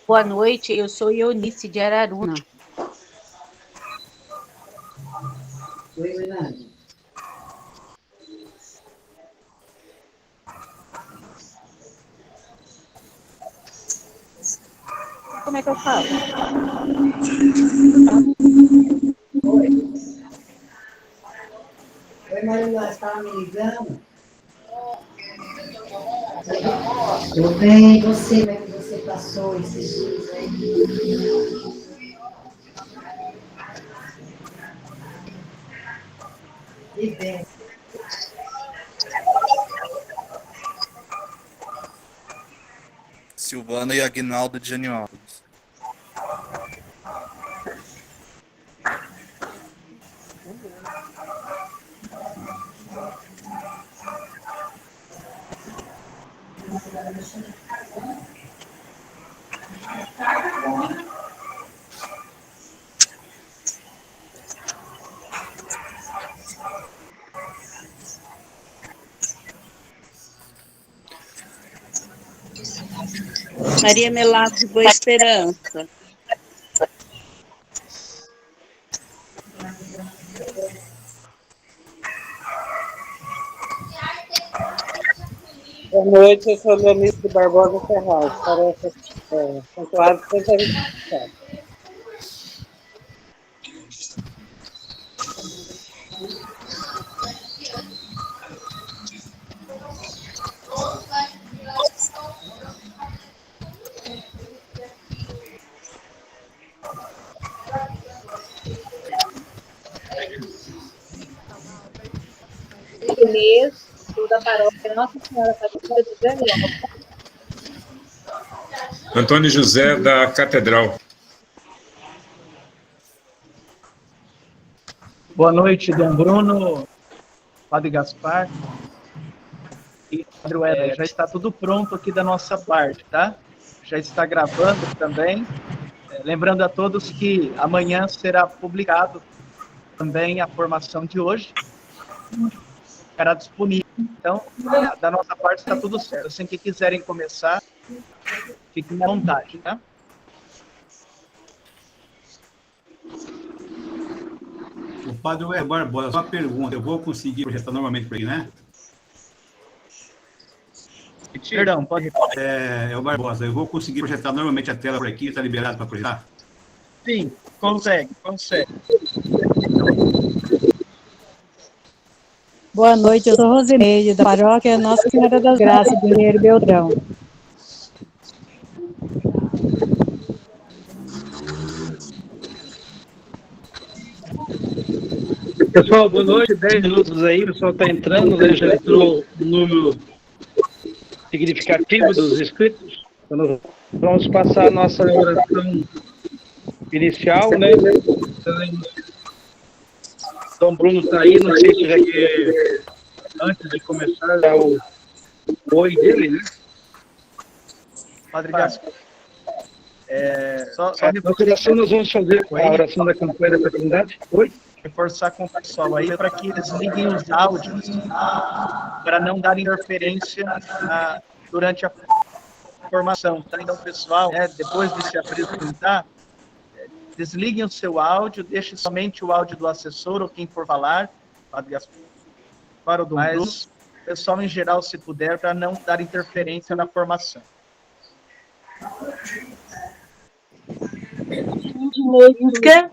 Boa noite, eu sou Eunice de Araruna. Oi, Renate. Como é que eu faço? Oi. Oi, Maria, você estava me ligando? Tudo bem, e você? Como é que você passou esses dias aí? Que bem. Silvana e Aguinaldo de Anialves. Maria Melado de Boa Esperança. Boa noite, eu sou Leonice de Barbosa Ferraz, tarefa pontuado 127. Inês, sou da paróquia Nossa Senhora Aparecida do Daniel. Antônio José, da Catedral. Boa noite, Dom Bruno, Padre Gaspar e Padre Weber. Já está tudo pronto aqui da nossa parte, tá? Já está gravando também. Lembrando a todos que amanhã será publicado também a formação de hoje. Ficará disponível. Então, da nossa parte está tudo certo. Assim que quiserem começar, fiquem à vontade, tá? O Padre Weber Barbosa, só uma pergunta, eu vou conseguir projetar normalmente por aí, né? Perdão, pode repetir. É o Barbosa, eu vou conseguir projetar normalmente a tela por aqui, está liberado para projetar? Sim, consegue. Boa noite, eu sou Rosineide, da paróquia Nossa Senhora das Graças, do Engenheiro Beltrão. Pessoal, boa noite, 10 minutos aí, o pessoal está entrando, né? Já entrou um número significativo dos inscritos. Então, nós vamos passar a nossa oração inicial, né? Então, Dom Bruno está aí, não sei se já quer, antes de começar, dar o oi dele, né? Padre Gaspar. Nossa oração nós vamos fazer a oração da campanha da fraternidade. Oi? Reforçar com o pessoal aí para que eles liguem os áudios para não dar interferência durante a formação. Tá? Então, pessoal, depois de se apresentar, desliguem o seu áudio, deixe somente o áudio do assessor ou quem for falar, Padre Gaspar ou do Bruno, o pessoal em geral, se puder, para não dar interferência na formação. Música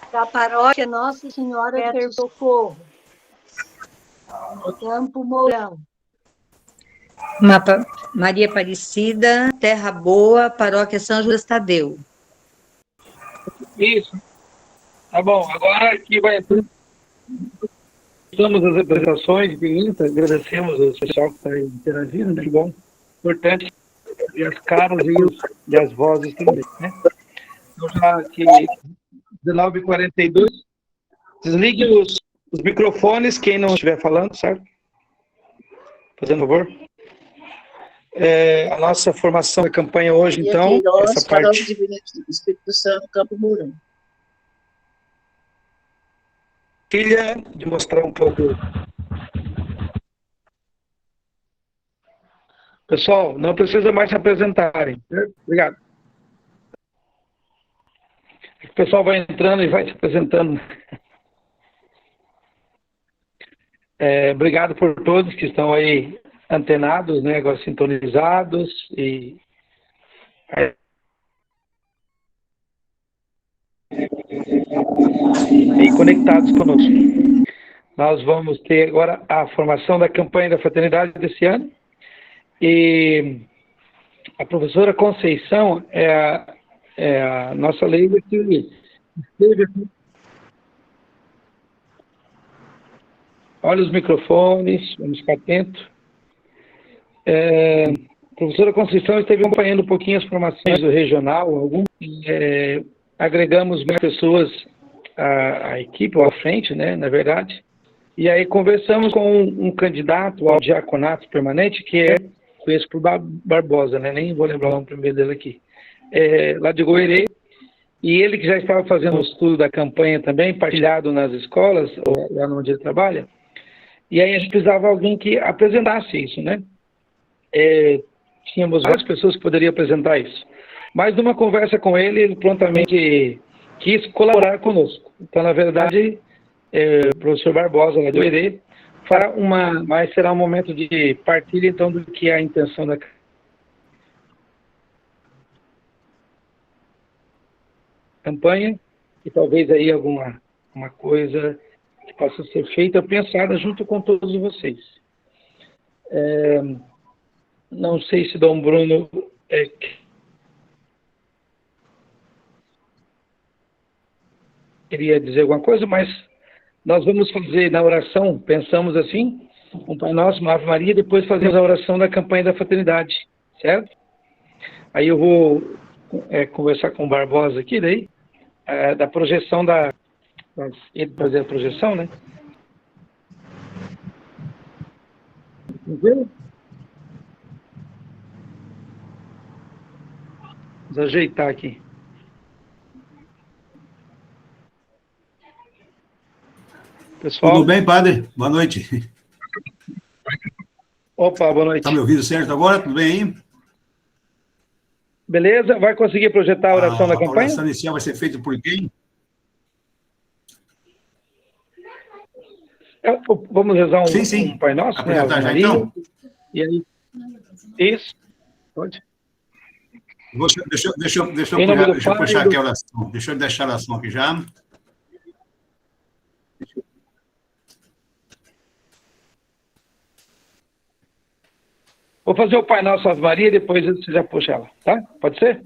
da paróquia Nossa Senhora do Socorro, Campo Mourão. Maria Aparecida, Terra Boa, Paróquia São Judas Tadeu. Isso. Tá bom, agora aqui vai entrar. Estamos as apresentações de INTA, agradecemos ao pessoal que está interagindo, né? Bom, importante, e as caras e as vozes também, né? Então, já aqui, 19h42, desliguem os microfones, quem não estiver falando, certo? Fazendo favor. A nossa formação da campanha hoje, então, essa parte... Espírito Santo, Campo Mourão. Filha, de mostrar um pouco. Pessoal, não precisa mais se apresentarem. Certo? Obrigado. O pessoal vai entrando e vai se apresentando. Obrigado por todos que estão aí antenados, né, agora sintonizados e conectados conosco. Nós vamos ter agora a formação da campanha da fraternidade desse ano e a professora Conceição é a nossa leiga que esteve aqui. Olha os microfones, vamos ficar atentos. A professora Conceição esteve acompanhando um pouquinho as formações do regional, agregamos mais pessoas à equipe, ou à frente, né, na verdade, e aí conversamos com um candidato ao diaconato permanente, que conheço por Barbosa, né, nem vou lembrar o nome primeiro dele aqui, lá de Goerê, e ele que já estava fazendo o estudo da campanha também, partilhado nas escolas, lá onde ele trabalha, e aí a gente precisava de alguém que apresentasse isso, né? Tínhamos várias pessoas que poderiam apresentar isso. Mas numa conversa com ele, ele prontamente quis colaborar conosco. Então, na verdade, o professor Barbosa, lá de Oerê, mas será um momento de partilha, então, do que é a intenção da campanha, e talvez aí alguma coisa que possa ser feita, pensada junto com todos vocês. Não sei se Dom Bruno queria dizer alguma coisa, mas nós vamos fazer na oração, pensamos assim, um Pai Nosso, uma Ave Maria, depois fazemos a oração da campanha da fraternidade, certo? Aí eu vou conversar com o Barbosa aqui, daí, da projeção ele fazer a projeção, né? Entendeu? Vamos ajeitar aqui. Pessoal. Tudo bem, padre? Boa noite. Opa, boa noite. Está me ouvindo certo agora? Tudo bem aí? Beleza? Vai conseguir projetar a oração da campanha? A oração inicial vai ser feita por quem? Vamos rezar sim. um Pai Nosso, né? Apresentar já, então? E aí? Isso. Pode. Deixa eu puxar aqui a oração. Deixa eu deixar a oração aqui já. Vou fazer o Pai Nosso, Ave Maria, e depois você já puxa ela, tá? Pode ser?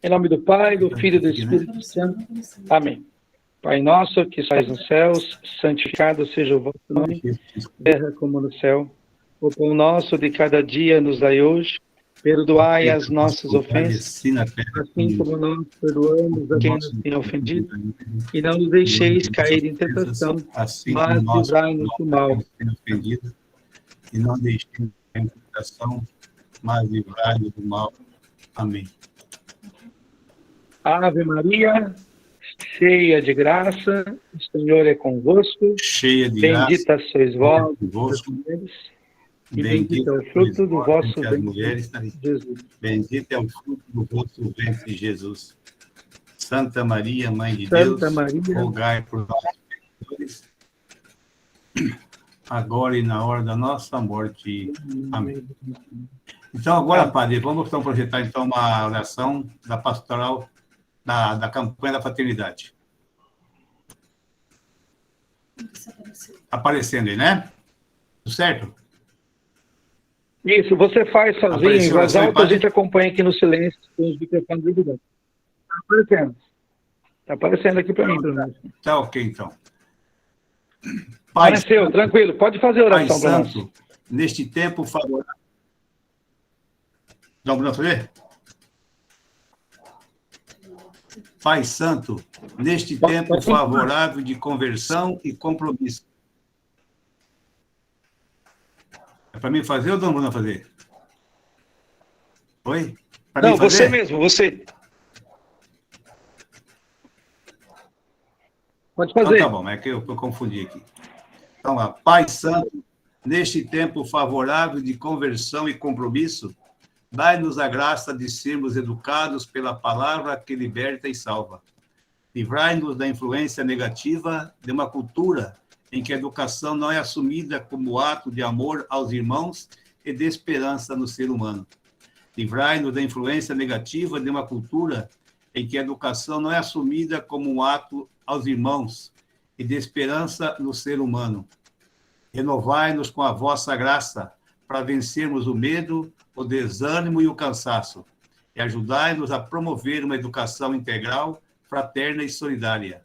Em nome do Pai, do Filho e do Espírito Santo. Amém. Pai nosso, que estais nos céus, santificado seja o vosso nome, terra como no céu. O pão nosso de cada dia nos dai hoje, perdoai as nossas ofensas, assim como nós perdoamos a quem nos tem ofendido, e não nos deixeis cair em tentação, mas livrai-nos do mal. E não deixeis cair em tentação, mas livrai-nos do mal. Amém. Ave Maria, cheia de graça, o Senhor é convosco, cheia de bendita graça, sois vós, das mulheres, e bendito é o fruto do vosso ventre, Jesus. Bendito é o fruto do vosso ventre, Jesus. Santa Maria, Mãe de Santa Deus, Maria, rogai por nós, pecadores, agora e na hora da nossa morte. Amém. Então, agora, padre, vamos então projetar então uma oração da pastoral da campanha da fraternidade. Aparecendo aí, né? Tudo certo? Isso, você faz sozinho, em voz alta, a gente acompanha aqui no silêncio, com os microfones ligados. Está aparecendo. Está aparecendo aqui para mim, Bruno. Tá ok, então. Apareceu, tranquilo. Pode fazer a oração para nós. Santo, neste tempo favorável... Vamos lá fazer? Pai Santo, neste tempo favorável de conversão e compromisso. É para mim fazer ou não vou fazer? Oi? Não, você mesmo, você. Pode fazer. Então, tá bom, é que eu confundi aqui. Então, lá, Pai Santo, neste tempo favorável de conversão e compromisso, Dai-nos a graça de sermos educados pela palavra que liberta e salva. Livrai-nos da influência negativa de uma cultura em que a educação não é assumida como ato de amor aos irmãos e de esperança no ser humano. Livrai-nos da influência negativa de uma cultura em que a educação não é assumida como um ato aos irmãos e de esperança no ser humano. Renovai-nos com a vossa graça para vencermos o medo, o desânimo e o cansaço, e ajudai-nos a promover uma educação integral, fraterna e solidária.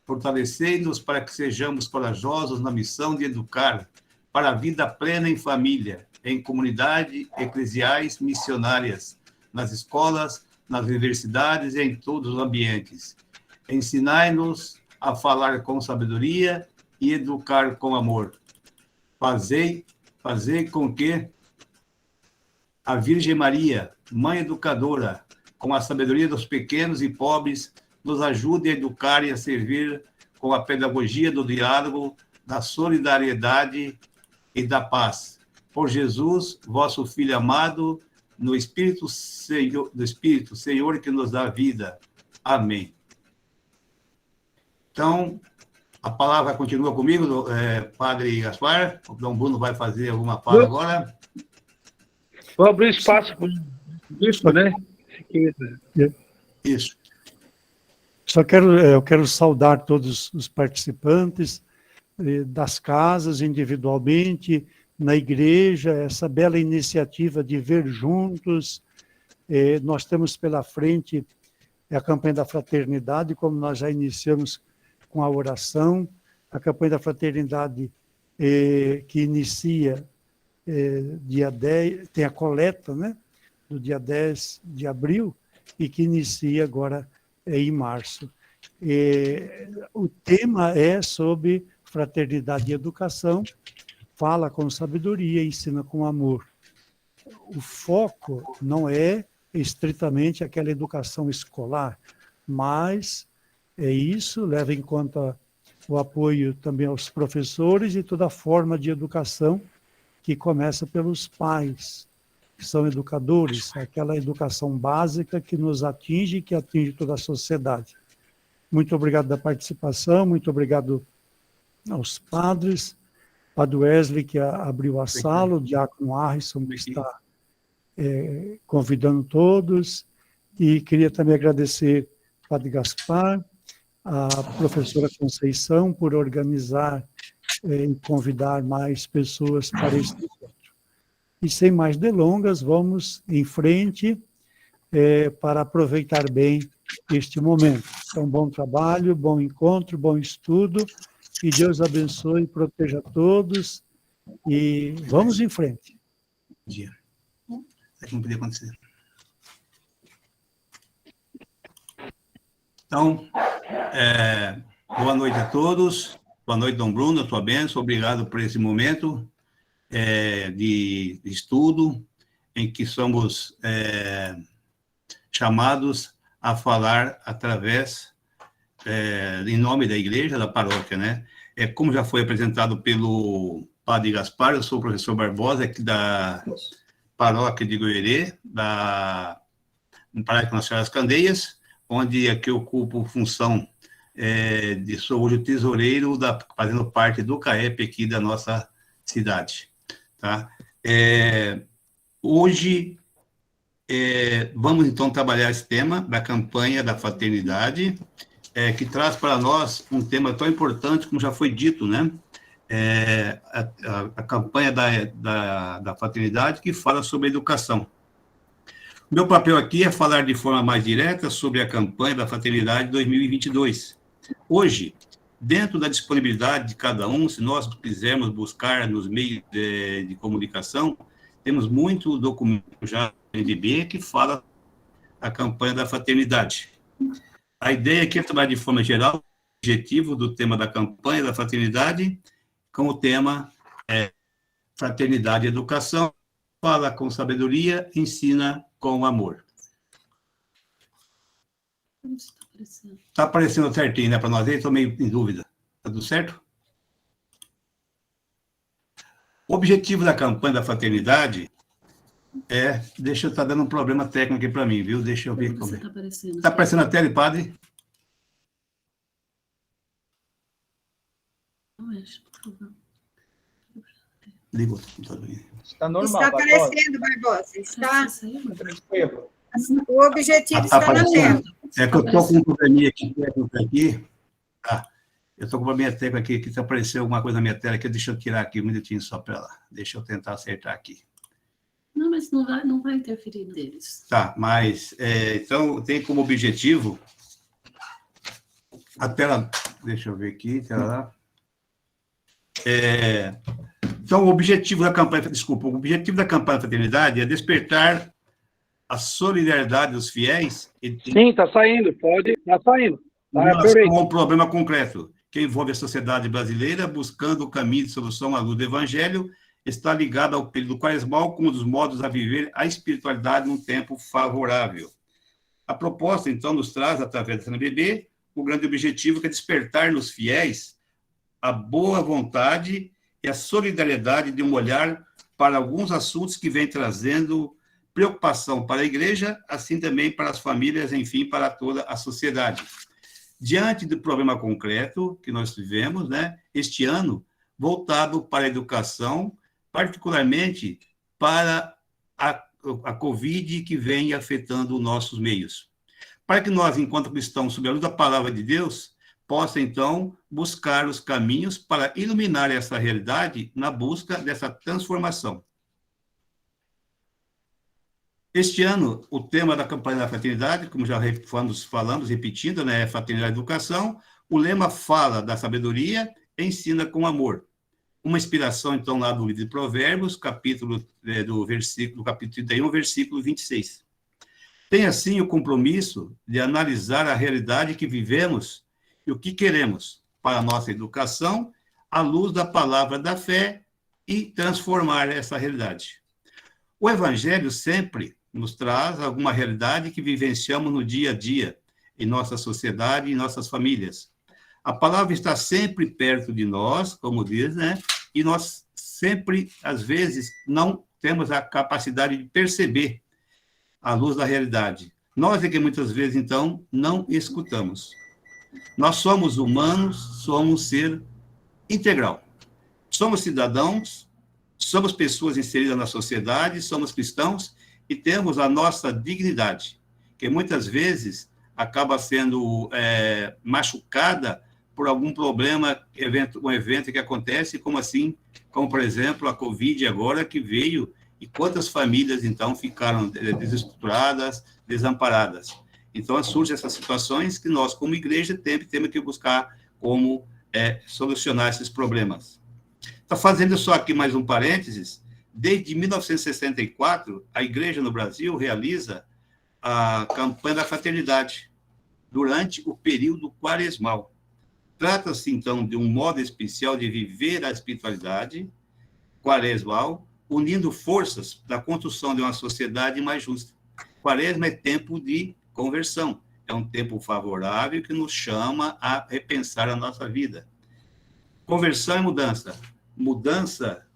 Fortalecei-nos para que sejamos corajosos na missão de educar para a vida plena em família, em comunidade, eclesiais, missionárias, nas escolas, nas universidades e em todos os ambientes. Ensinai-nos a falar com sabedoria e educar com amor. Fazei com que a Virgem Maria, Mãe Educadora, com a sabedoria dos pequenos e pobres, nos ajude a educar e a servir com a pedagogia do diálogo, da solidariedade e da paz. Por Jesus, vosso Filho amado, no Espírito Senhor que nos dá vida. Amém. Então, a palavra continua comigo, Padre Gaspar. O Dom Bruno vai fazer alguma fala agora. Vou abrir espaço para isso, né? Isso. Eu quero saudar todos os participantes das casas, individualmente, na igreja, essa bela iniciativa de ver juntos. Nós temos pela frente a campanha da fraternidade, como nós já iniciamos com a oração, a campanha da fraternidade que inicia dia 10, tem a coleta, né, do dia 10 de abril, e que inicia agora em março. O tema é sobre fraternidade e educação, fala com sabedoria, ensina com amor. O foco não é estritamente aquela educação escolar, mas isso leva em conta o apoio também aos professores e toda a forma de educação que começa pelos pais, que são educadores, aquela educação básica que nos atinge, que atinge toda a sociedade. Muito obrigado da participação, muito obrigado aos padres, Padre Wesley, que abriu a sala, o diácono Harrison, que está convidando todos, e queria também agradecer ao Padre Gaspar, a professora Conceição, por organizar e convidar mais pessoas para esse encontro. E sem mais delongas, vamos em frente para aproveitar bem este momento. Então, bom trabalho, bom encontro, bom estudo, que Deus abençoe e proteja todos, e vamos em frente. Dia. Isso não podia acontecer. Então, boa noite a todos. Boa noite, Dom Bruno, a tua bênção. Obrigado por esse momento de estudo, em que somos chamados a falar através, em nome da igreja, da paróquia, né? Como já foi apresentado pelo Padre Gaspar, eu sou o professor Barbosa, aqui da paróquia de Goerê, da Paróquia Nossa Senhora das Candeias, onde aqui eu ocupo função sou hoje o tesoureiro, fazendo parte do CAEP aqui da nossa cidade. Tá? Hoje, vamos então trabalhar esse tema da campanha da fraternidade, que traz para nós um tema tão importante, como já foi dito, né? A campanha da fraternidade, que fala sobre educação. O meu papel aqui é falar de forma mais direta sobre a campanha da fraternidade 2022. Hoje, dentro da disponibilidade de cada um, se nós quisermos buscar nos meios de comunicação, temos muito documento já no NDB que fala a campanha da fraternidade. A ideia aqui é trabalhar de forma geral o objetivo do tema da campanha da fraternidade, com o tema Fraternidade e Educação, fala com sabedoria, ensina com amor. Está aparecendo certinho, né, para nós? Estou meio em dúvida. Está tudo certo? O objetivo da campanha da fraternidade Deixa eu estar dando um problema técnico aqui para mim, viu? Deixa eu ver como é. Está aparecendo. Está aparecendo a tela, padre? Não mexe, por favor. Liga o computador aí. Está normal, Está Barbosa. aparecendo, Barbosa. Está. Tranquilo. O objetivo está na aparecendo? tela. É que eu estou com um probleminha aqui, técnico aqui. Tá. Eu estou com uma minha técnica aqui, que apareceu alguma coisa na minha tela aqui. Deixa eu tirar aqui um minutinho só para lá. Deixa eu tentar acertar aqui. Não, mas não vai interferir neles. Tá, mas, então, tem como objetivo a tela... Deixa eu ver aqui, tela lá. Então, o objetivo da campanha da fraternidade é despertar a solidariedade dos fiéis. Sim, está saindo, pode, está saindo. Com um problema concreto que envolve a sociedade brasileira, buscando o caminho de solução à luz do Evangelho, está ligado ao período quaresmal como um dos modos a viver a espiritualidade num tempo favorável. A proposta, então, nos traz, através da CNBB, o grande objetivo que é despertar nos fiéis a boa vontade e a solidariedade de um olhar para alguns assuntos que vêm trazendo preocupação para a igreja, assim também para as famílias, enfim, para toda a sociedade. Diante do problema concreto que nós tivemos, né, este ano, voltado para a educação, particularmente para a Covid que vem afetando os nossos meios. Para que nós, enquanto cristãos, sob a luz da palavra de Deus, possa, então, buscar os caminhos para iluminar essa realidade na busca dessa transformação. Este ano, o tema da campanha da fraternidade, como já falamos, repetindo, né, é Fraternidade e Educação. O lema fala da sabedoria e ensina com amor. Uma inspiração, então, lá do livro de Provérbios, capítulo 31, versículo 26. Tem, assim, o compromisso de analisar a realidade que vivemos e o que queremos para a nossa educação, à luz da palavra da fé, e transformar essa realidade. O Evangelho sempre nos traz alguma realidade que vivenciamos no dia a dia, em nossa sociedade e em nossas famílias. A palavra está sempre perto de nós, como diz, né? E nós sempre, às vezes, não temos a capacidade de perceber a luz da realidade. Nós é que muitas vezes, então, não escutamos. Nós somos humanos, somos ser integral. Somos cidadãos, somos pessoas inseridas na sociedade, somos cristãos e temos a nossa dignidade, que muitas vezes acaba sendo machucada por algum problema, um evento que acontece, como, por exemplo, a Covid agora que veio, e quantas famílias, então, ficaram desestruturadas, desamparadas. Então, surgem essas situações que nós, como igreja, temos que buscar como solucionar esses problemas. Está fazendo só aqui mais um parênteses. Desde 1964, a igreja no Brasil realiza a campanha da fraternidade durante o período quaresmal. Trata-se, então, de um modo especial de viver a espiritualidade quaresmal, unindo forças da construção de uma sociedade mais justa. Quaresma é tempo de conversão, é um tempo favorável que nos chama a repensar a nossa vida. Conversão e mudança. Mudança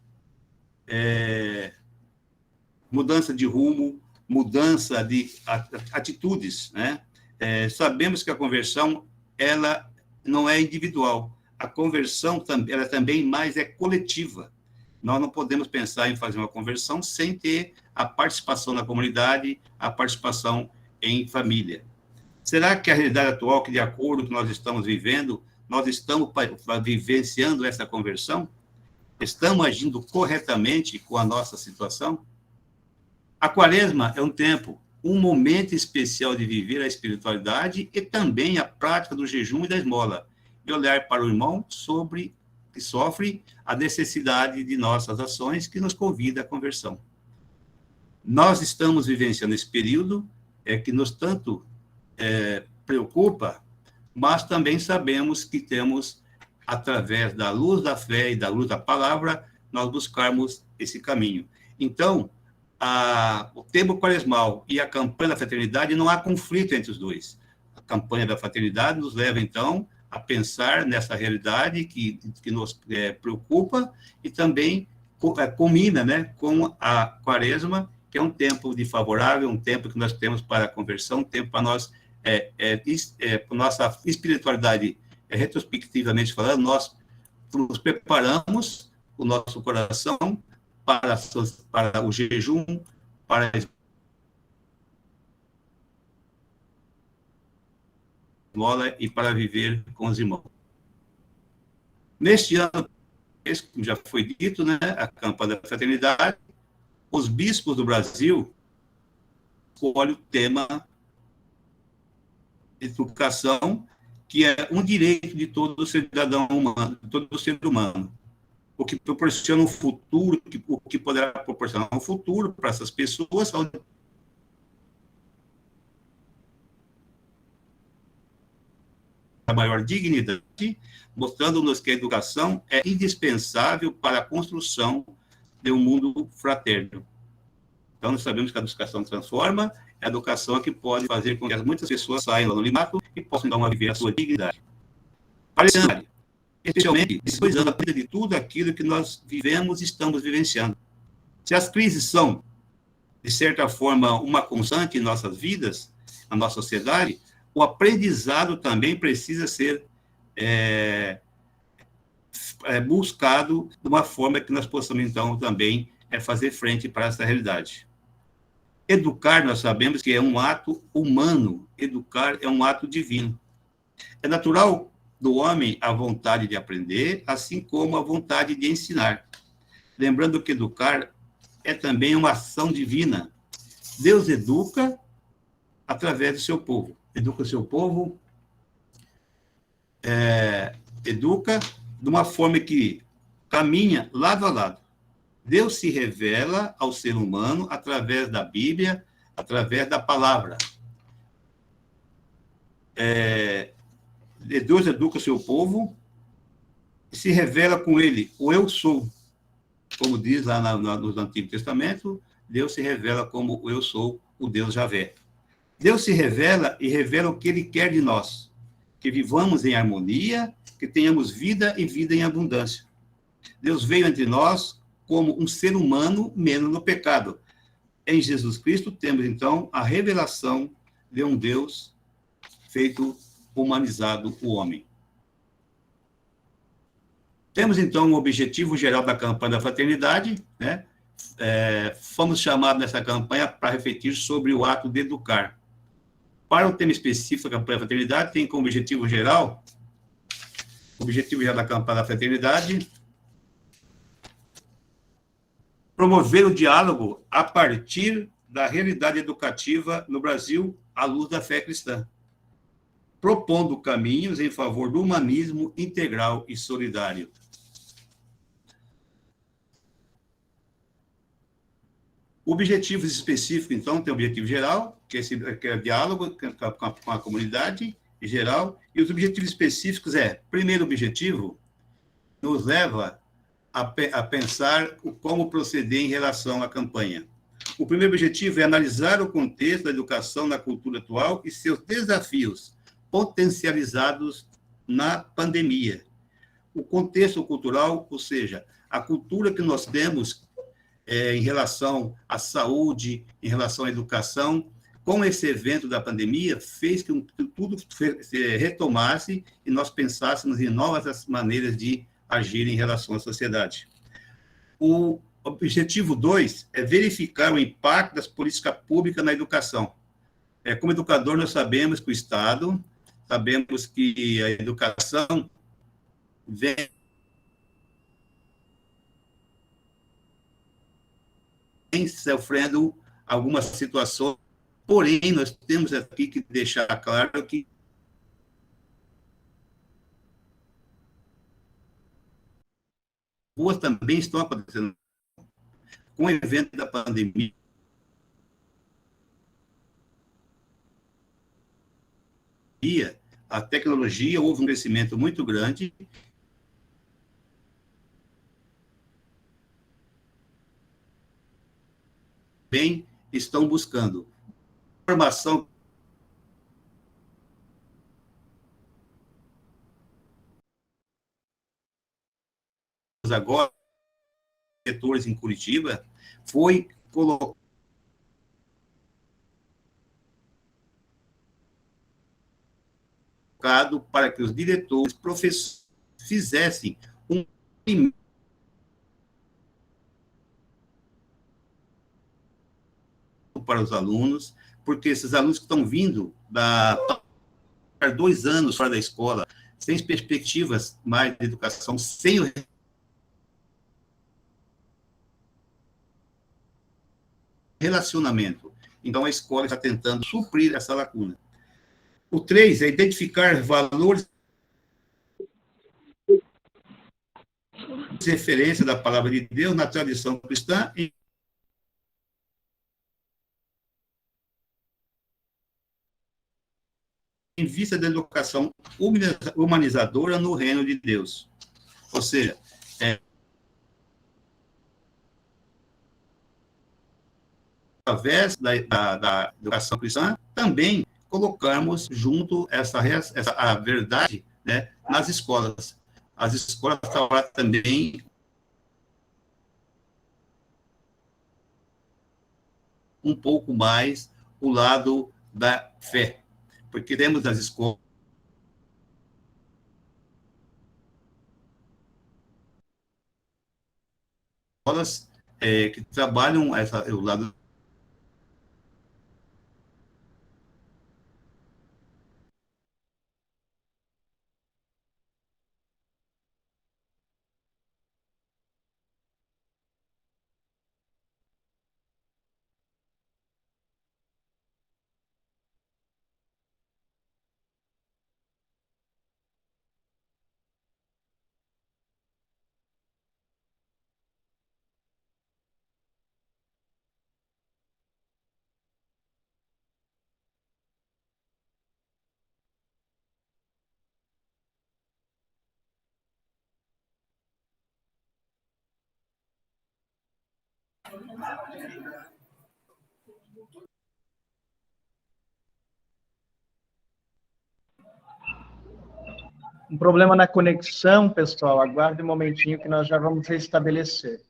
de rumo, mudança de atitudes, né? Sabemos que a conversão, ela não é individual. A conversão, ela também mais é coletiva. Nós não podemos pensar em fazer uma conversão sem ter a participação da comunidade, a participação em família. Será que a realidade atual, que de acordo com o que nós estamos vivendo, nós estamos vivenciando essa conversão? Estamos agindo corretamente com a nossa situação? A Quaresma é um tempo, um momento especial de viver a espiritualidade e também a prática do jejum e da esmola, e olhar para o irmão que sofre a necessidade de nossas ações, que nos convida à conversão. Nós estamos vivenciando esse período que nos tanto preocupa, mas também sabemos que temos, através da luz da fé e da luz da palavra, nós buscarmos esse caminho. Então, o tempo quaresmal e a campanha da fraternidade, não há conflito entre os dois. A campanha da fraternidade nos leva, então, a pensar nessa realidade que nos preocupa e também combina, né, com a Quaresma, que é um tempo de favorável, um tempo que nós temos para a conversão, um tempo para nós, para nossa espiritualidade, retrospectivamente falando, nós nos preparamos o nosso coração para o jejum, para a esmola e para viver com os irmãos. Neste ano, como já foi dito, né, a campanha da fraternidade, os bispos do Brasil escolhem o tema educação, que é um direito de todo cidadão humano, de todo ser humano, o que proporciona um futuro, o que poderá proporcionar um futuro para essas pessoas, a maior dignidade, mostrando-nos que a educação é indispensável para a construção de um mundo fraterno. Então, nós sabemos que a educação transforma, é a educação que pode fazer com que muitas pessoas saiam do anonimato e possam, então, viver a sua dignidade. Para esse ano, especialmente, depois da vida de tudo aquilo que nós vivemos e estamos vivenciando. Se as crises são, de certa forma, uma constante em nossas vidas, na nossa sociedade, o aprendizado também precisa ser buscado de uma forma que nós possamos, então, também fazer frente para essa realidade. Educar, nós sabemos que é um ato humano, educar é um ato divino. É natural do homem a vontade de aprender, assim como a vontade de ensinar. Lembrando que educar é também uma ação divina. Deus educa através do seu povo. Educa o seu povo, educa de uma forma que caminha lado a lado. Deus se revela ao ser humano através da Bíblia, através da palavra. Deus educa o seu povo e se revela com ele, o eu sou. Como diz lá no Antigo Testamento, Deus se revela como o eu sou, o Deus Javé. Deus se revela e revela o que ele quer de nós, que vivamos em harmonia, que tenhamos vida e vida em abundância. Deus veio entre nós como um ser humano menos no pecado. Em Jesus Cristo temos, então, a revelação de um Deus feito humanizado, o homem. Temos, então, o objetivo geral da campanha da fraternidade, né? Fomos chamados nessa campanha para refletir sobre o ato de educar. Para o tema específico da campanha da fraternidade, tem como objetivo geral, o objetivo geral da campanha da fraternidade, promover o diálogo a partir da realidade educativa no Brasil à luz da fé cristã, propondo caminhos em favor do humanismo integral e solidário. Objetivos específicos, então, tem o objetivo geral, que é o diálogo com a comunidade em geral, e os objetivos específicos primeiro objetivo, nos leva a pensar como proceder em relação à campanha. O primeiro objetivo é analisar o contexto da educação na cultura atual e seus desafios potencializados na pandemia. O contexto cultural, ou seja, a cultura que nós temos em relação à saúde, em relação à educação, com esse evento da pandemia, fez que tudo se retomasse e nós pensássemos em novas maneiras de agir em relação à sociedade. O objetivo 2 é verificar o impacto das políticas públicas na educação. Como educador, nós sabemos que o Estado, sabemos que a educação vem sofrendo algumas situações, porém, nós temos aqui que deixar claro que ruas também estão acontecendo. Com o evento da pandemia, a tecnologia, houve um crescimento muito grande, bem, estão buscando formação agora, setores em Curitiba, foi colocado colocado para que os diretores, professores, fizessem um para os alunos, porque esses alunos que estão vindo da 2 anos fora da escola, sem perspectivas mais de educação, sem o relacionamento. Então, a escola está tentando suprir essa lacuna. O 3 é identificar valores de referência da palavra de Deus na tradição cristã em vista da educação humanizadora no reino de Deus. Ou seja, através da educação cristã, também colocamos junto a verdade, né, nas escolas. As escolas trabalham também um pouco mais o lado da fé, porque temos as escolas que trabalham o lado Um problema na conexão, pessoal. Aguarde um momentinho que nós já vamos restabelecer.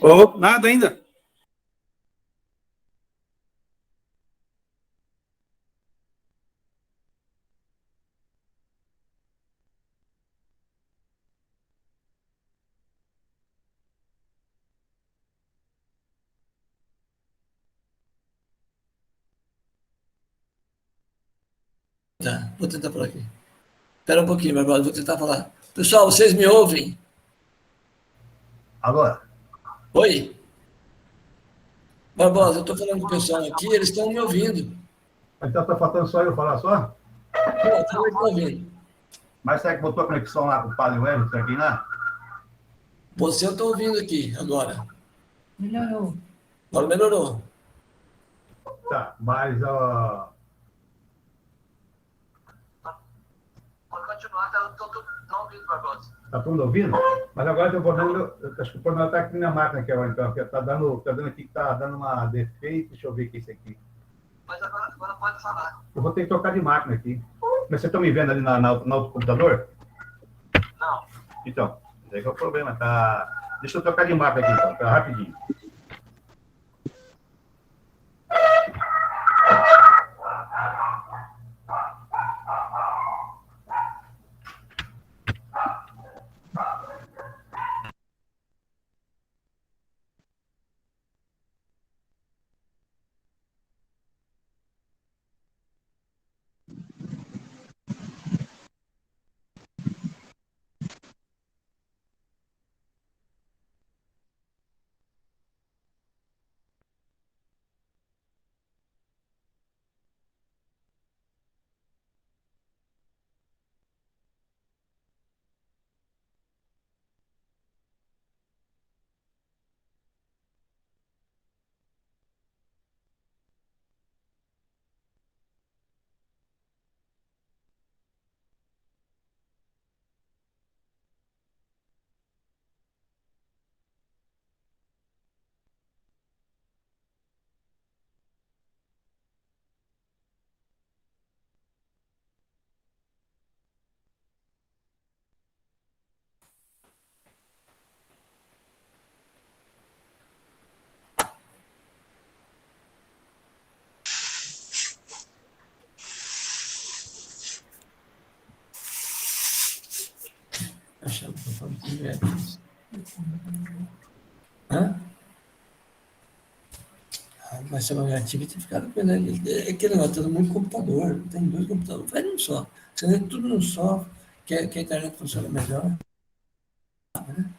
Oh, nada ainda. Tá, vou tentar por aqui. Espera um pouquinho, Barbosa, vou tentar falar. Pessoal, vocês me ouvem? Alô? Oi? Barbosa, eu estou falando com o pessoal aqui, eles estão me ouvindo. Então tá faltando só eu falar só? Não, estão me ouvindo. Mas será que botou a conexão lá com o Padre Wellington aqui lá? Você eu estou ouvindo aqui, agora. Melhorou. Agora melhorou. Tá, mas Pode continuar, tá ouvindo, Barbosa. tá todo mundo ouvindo? Mas agora eu vou dando. Acho que o problema tá aqui na máquina aqui agora, então, porque tá dando aqui que tá dando uma defeito. Deixa eu ver aqui isso aqui. Mas agora pode falar. Eu vou ter que trocar de máquina aqui. Mas vocês estão me vendo ali no outro computador? Não. Então, esse aí que é o problema, tá? Deixa eu trocar de máquina aqui, então, tá rapidinho. Achando que eu falo com médicos. Hã? Mas se eu tive que ficar com ele. É aquele negócio, todo mundo computador. Tem 2 computadores. Faz um só. Você vê tudo num só, que a internet funciona melhor. Né?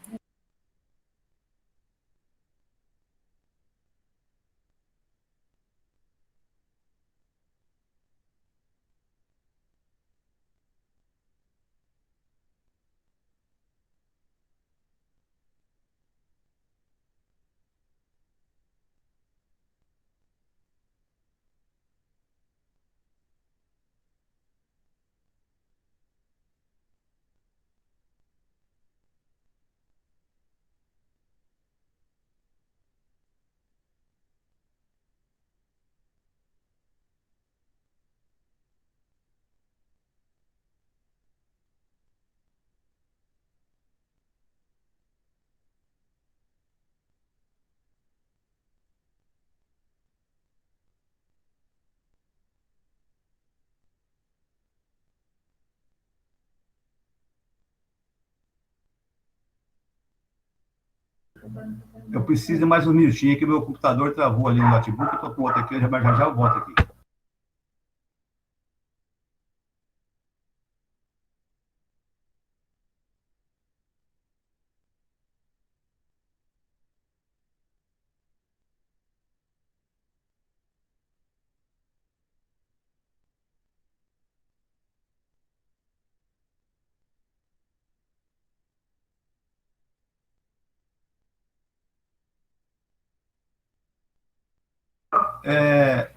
Eu preciso de mais um minutinho que meu computador travou ali no notebook. Eu estou com outro aqui, mas já eu volto aqui.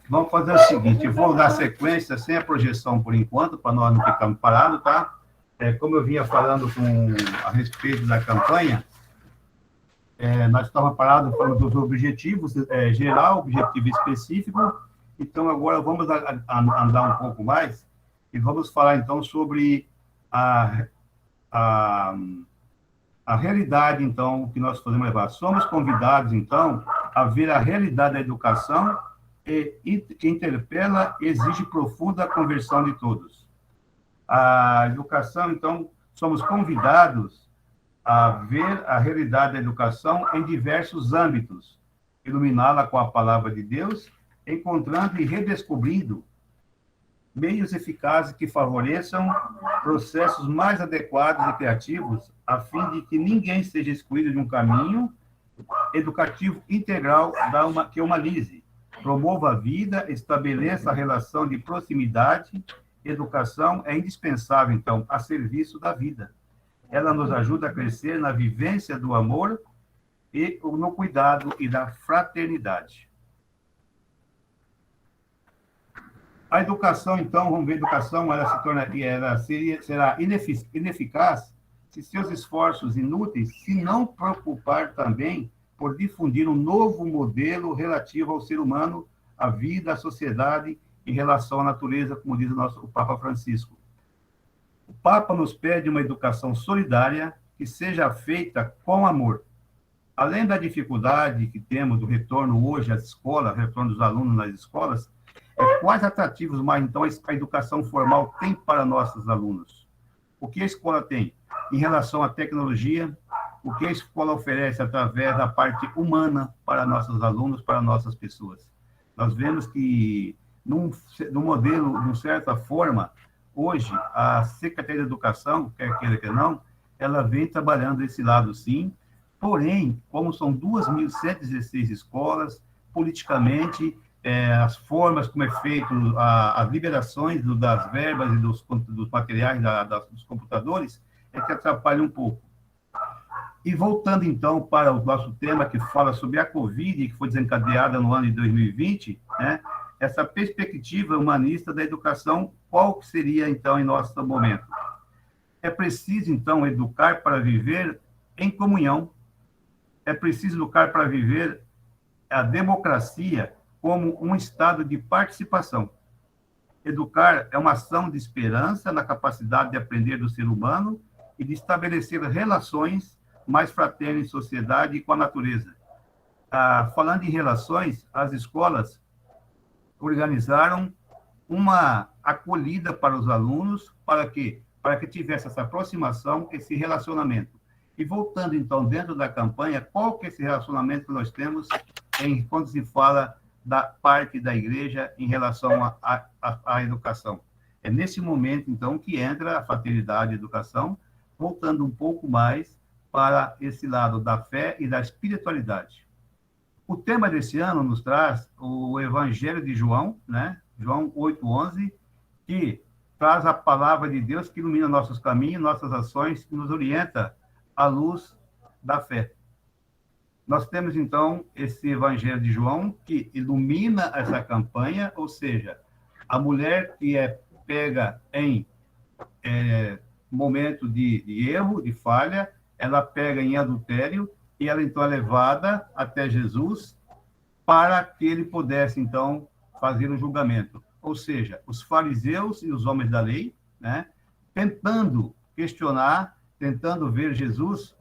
Vamos fazer o seguinte, eu vou dar sequência sem a projeção por enquanto, para nós não ficarmos parados, tá? Como eu vinha falando a respeito da campanha, nós estávamos parados falando dos objetivos geral, objetivo específico, então agora vamos andar um pouco mais e vamos falar então sobre A realidade, então, que nós podemos levar. Somos convidados, então, a ver a realidade da educação que interpela e exige profunda conversão de todos. A educação, então, somos convidados a ver a realidade da educação em diversos âmbitos, iluminá-la com a palavra de Deus, encontrando e redescobrindo meios eficazes que favoreçam processos mais adequados e criativos, a fim de que ninguém seja excluído de um caminho educativo integral que humanize, promova a vida, estabeleça a relação de proximidade. Educação é indispensável, então, a serviço da vida. Ela nos ajuda a crescer na vivência do amor e no cuidado e da fraternidade. A educação, então, vamos ver, a educação será ineficaz se seus esforços inúteis se não preocupar também por difundir um novo modelo relativo ao ser humano, à vida, à sociedade, em relação à natureza, como diz o Papa Francisco. O Papa nos pede uma educação solidária que seja feita com amor. Além da dificuldade que temos do retorno hoje às escolas, retorno dos alunos nas escolas, quais atrativos mais, então, a educação formal tem para nossos alunos? O que a escola tem em relação à tecnologia? O que a escola oferece através da parte humana para nossos alunos, para nossas pessoas? Nós vemos que, num modelo, de certa forma, hoje, a Secretaria de Educação, quer queira, quer não, ela vem trabalhando esse lado, sim. Porém, como são 2.116 escolas, politicamente, as formas como é feito as liberações das verbas e dos materiais dos computadores que atrapalham um pouco. E voltando, então, para o nosso tema que fala sobre a Covid, que foi desencadeada no ano de 2020, né, essa perspectiva humanista da educação, qual seria, então, em nosso momento? É preciso, então, educar para viver em comunhão, é preciso educar para viver a democracia como um estado de participação. Educar é uma ação de esperança na capacidade de aprender do ser humano e de estabelecer relações mais fraternas em sociedade e com a natureza. Falando em relações, as escolas organizaram uma acolhida para os alunos, para que tivesse essa aproximação, esse relacionamento. E voltando, então, dentro da campanha, qual que é esse relacionamento que nós temos quando se fala da parte da igreja em relação à educação? É nesse momento, então, que entra a fraternidade e a educação, voltando um pouco mais para esse lado da fé e da espiritualidade. O tema desse ano nos traz o Evangelho de João, né? João 8:11, que traz a palavra de Deus que ilumina nossos caminhos, nossas ações, que nos orienta à luz da fé. Nós temos, então, esse Evangelho de João, que ilumina essa campanha, ou seja, a mulher que é pega em momento de erro, de falha, ela pega em adultério, e ela, então, é levada até Jesus para que ele pudesse, então, fazer o julgamento. Ou seja, os fariseus e os homens da lei, né, tentando questionar, tentando ver Jesus,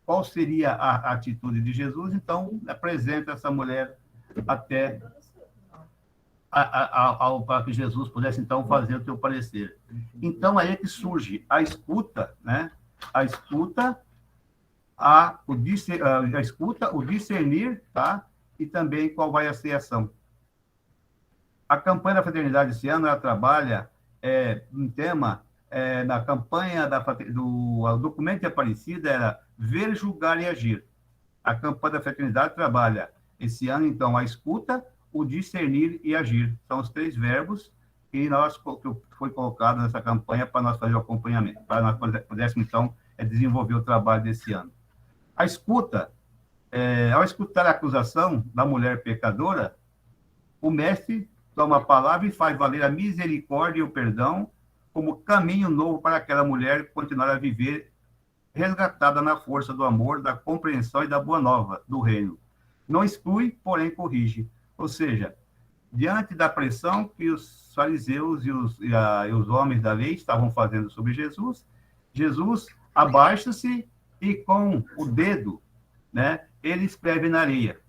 qual seria a atitude de Jesus, então, apresenta essa mulher até para que Jesus pudesse, então, fazer o seu parecer. Então, aí é que surge a escuta, né? A escuta, o discernir, tá? E também qual vai ser a ação. A campanha da fraternidade esse ano, ela trabalha um tema, na campanha do documento de Aparecida, era ver, julgar e agir. A campanha da fraternidade trabalha esse ano, então, a escuta, o discernir e agir. São os 3 verbos que foi colocado nessa campanha para nós fazer o acompanhamento, para nós pudéssemos, então, desenvolver o trabalho desse ano. A escuta, ao escutar a acusação da mulher pecadora, o mestre toma a palavra e faz valer a misericórdia e o perdão como caminho novo para aquela mulher continuar a viver resgatada na força do amor, da compreensão e da boa nova do reino. Não exclui, porém corrige. Ou seja, diante da pressão que os fariseus e os homens da lei estavam fazendo sobre Jesus, Jesus abaixa-se e com o dedo, né, ele escreve na areia.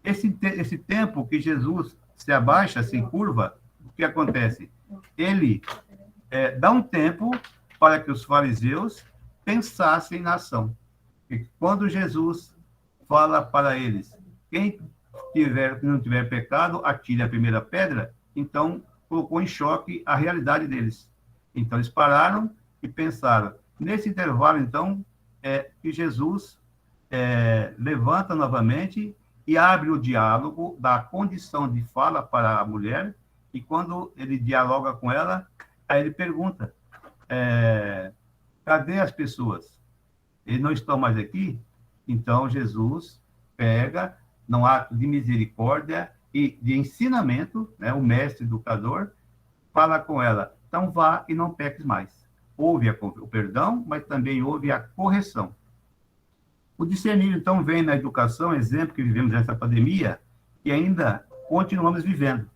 Esse tempo que Jesus se abaixa, se curva, o que acontece? Ele dá um tempo para que os fariseus pensassem na ação. E quando Jesus fala para eles, quem não tiver pecado, atire a primeira pedra, então colocou em choque a realidade deles. Então eles pararam e pensaram. Nesse intervalo, então, que Jesus levanta novamente e abre o diálogo da condição de fala para a mulher, e quando ele dialoga com ela, aí ele pergunta, cadê as pessoas? Eles não estão mais aqui? Então Jesus pega, num ato de misericórdia e de ensinamento, né, o mestre educador, fala com ela, então vá e não peques mais. Houve o perdão, mas também houve a correção. O discernir, então, vem na educação, exemplo que vivemos nessa pandemia, e ainda continuamos vivendo.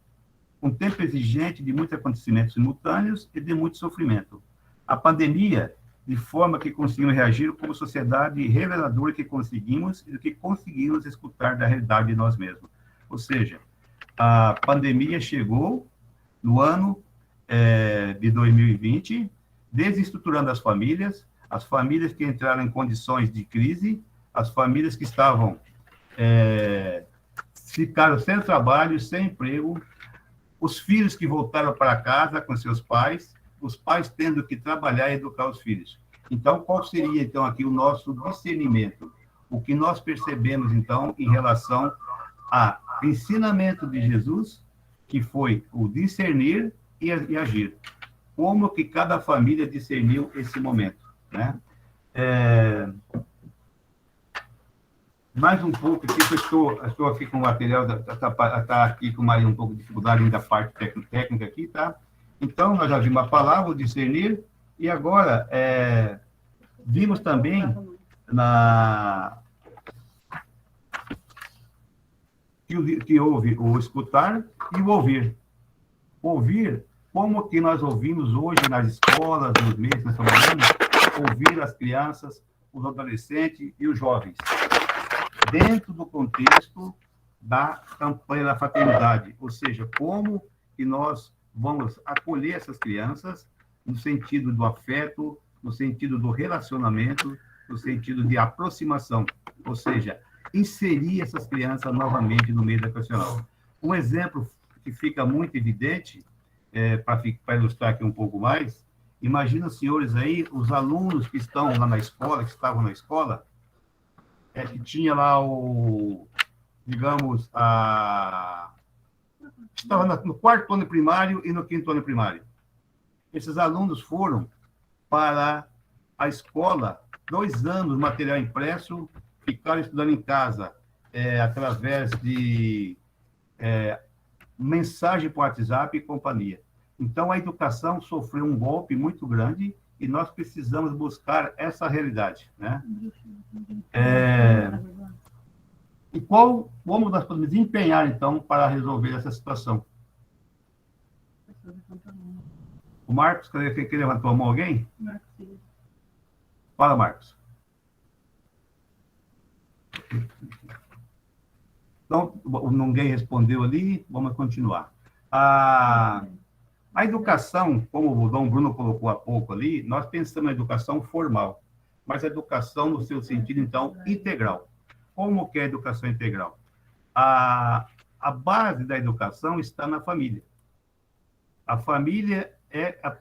Um tempo exigente de muitos acontecimentos simultâneos e de muito sofrimento. A pandemia, de forma que conseguimos reagir como sociedade reveladora que conseguimos e do que conseguimos escutar da realidade de nós mesmos. Ou seja, a pandemia chegou no ano de 2020, desestruturando as famílias que entraram em condições de crise, as famílias que estavam ficaram sem trabalho, sem emprego, os filhos que voltaram para casa com seus pais, os pais tendo que trabalhar e educar os filhos. Então, qual seria, então, aqui o nosso discernimento? O que nós percebemos, então, em relação ao ensinamento de Jesus, que foi o discernir e agir. Como que cada família discerniu esse momento, né? Mais um pouco aqui, eu estou aqui com o material, está aqui com mais um pouco de dificuldade ainda da parte técnica aqui, tá? Então, nós já vimos a palavra, o discernir, e agora vimos também que houve o escutar e o ouvir. Ouvir, como que nós ouvimos hoje nas escolas, nos meios que nós estamos falando, ouvir as crianças, os adolescentes e os jovens, dentro do contexto da campanha da fraternidade, ou seja, como que nós vamos acolher essas crianças no sentido do afeto, no sentido do relacionamento, no sentido de aproximação, ou seja, inserir essas crianças novamente no meio educacional. Um exemplo que fica muito evidente, para ilustrar aqui um pouco mais, imagina os senhores aí, os alunos que estão lá na escola, que estavam na escola, que tinha lá estava no quarto ano primário e no quinto ano primário. Esses alunos foram para a escola, 2 anos, material impresso, ficaram estudando em casa, através de mensagem por WhatsApp e companhia. Então, a educação sofreu um golpe muito grande e nós precisamos buscar essa realidade, né? E como nós podemos empenhar, então, para resolver essa situação? O Marcos, que levantou a mão, alguém? Fala, Marcos. Então, ninguém respondeu ali, vamos continuar. A educação, como o Dom Bruno colocou há pouco ali, nós pensamos na educação formal, mas a educação no seu sentido, então, integral. Como que é a educação integral? A base da educação está na família. A família é a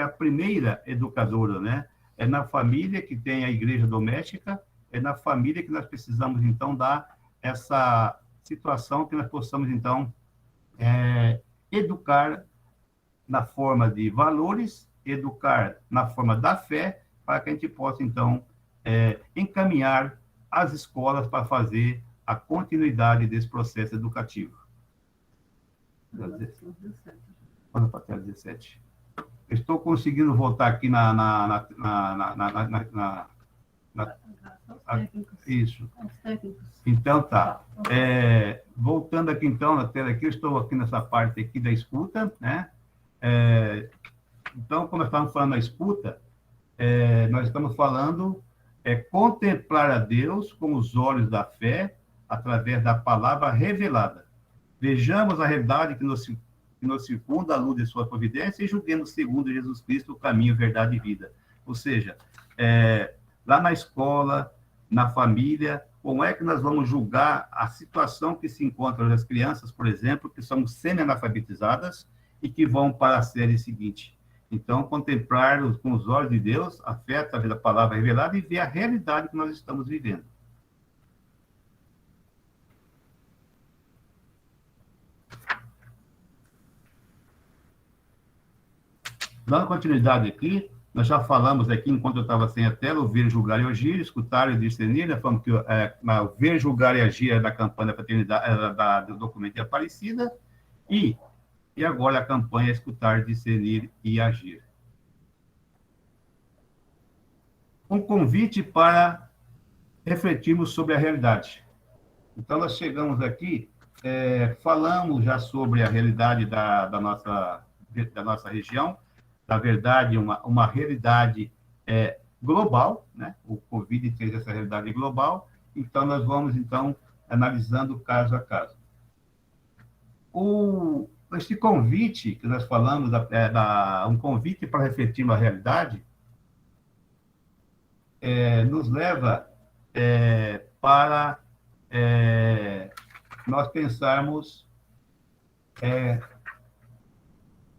primeira educadora, né? É na família que tem a igreja doméstica, é na família que nós precisamos, então, dar essa situação que nós possamos, então, educar na forma de valores, educar na forma da fé, para que a gente possa, então, encaminhar as escolas para fazer a continuidade desse processo educativo. Quando para a 17. Estou conseguindo voltar aqui isso. Então, tá. Voltando aqui, então, na tela aqui, eu estou aqui nessa parte aqui da escuta, né? Então, como nós estamos falando da escuta, nós estamos falando é contemplar a Deus com os olhos da fé, através da palavra revelada. Vejamos a realidade que nos circunda à luz de sua providência e julguemos segundo Jesus Cristo o caminho, verdade e vida. Ou seja, lá na escola, na família, como é que nós vamos julgar a situação que se encontra as crianças, por exemplo, que são semi-analfabetizadas e que vão para a série seguinte. Então, contemplar com os olhos de Deus, a fé através da palavra revelada e ver a realidade que nós estamos vivendo. Dando continuidade aqui, nós já falamos aqui, enquanto eu estava sem a tela, o ver, julgar e agir, escutar e discernir, né? Falamos que o ver, julgar e agir é da campanha da fraternidade, do documento de Aparecida, e agora a campanha é escutar, discernir e agir. Um convite para refletirmos sobre a realidade. Então, nós chegamos aqui, falamos já sobre a realidade da nossa região, na verdade, uma realidade global, né? O Covid fez essa realidade global, então nós vamos, então, analisando caso a caso. Este convite que nós falamos, um convite para refletir uma realidade, nos leva para nós pensarmos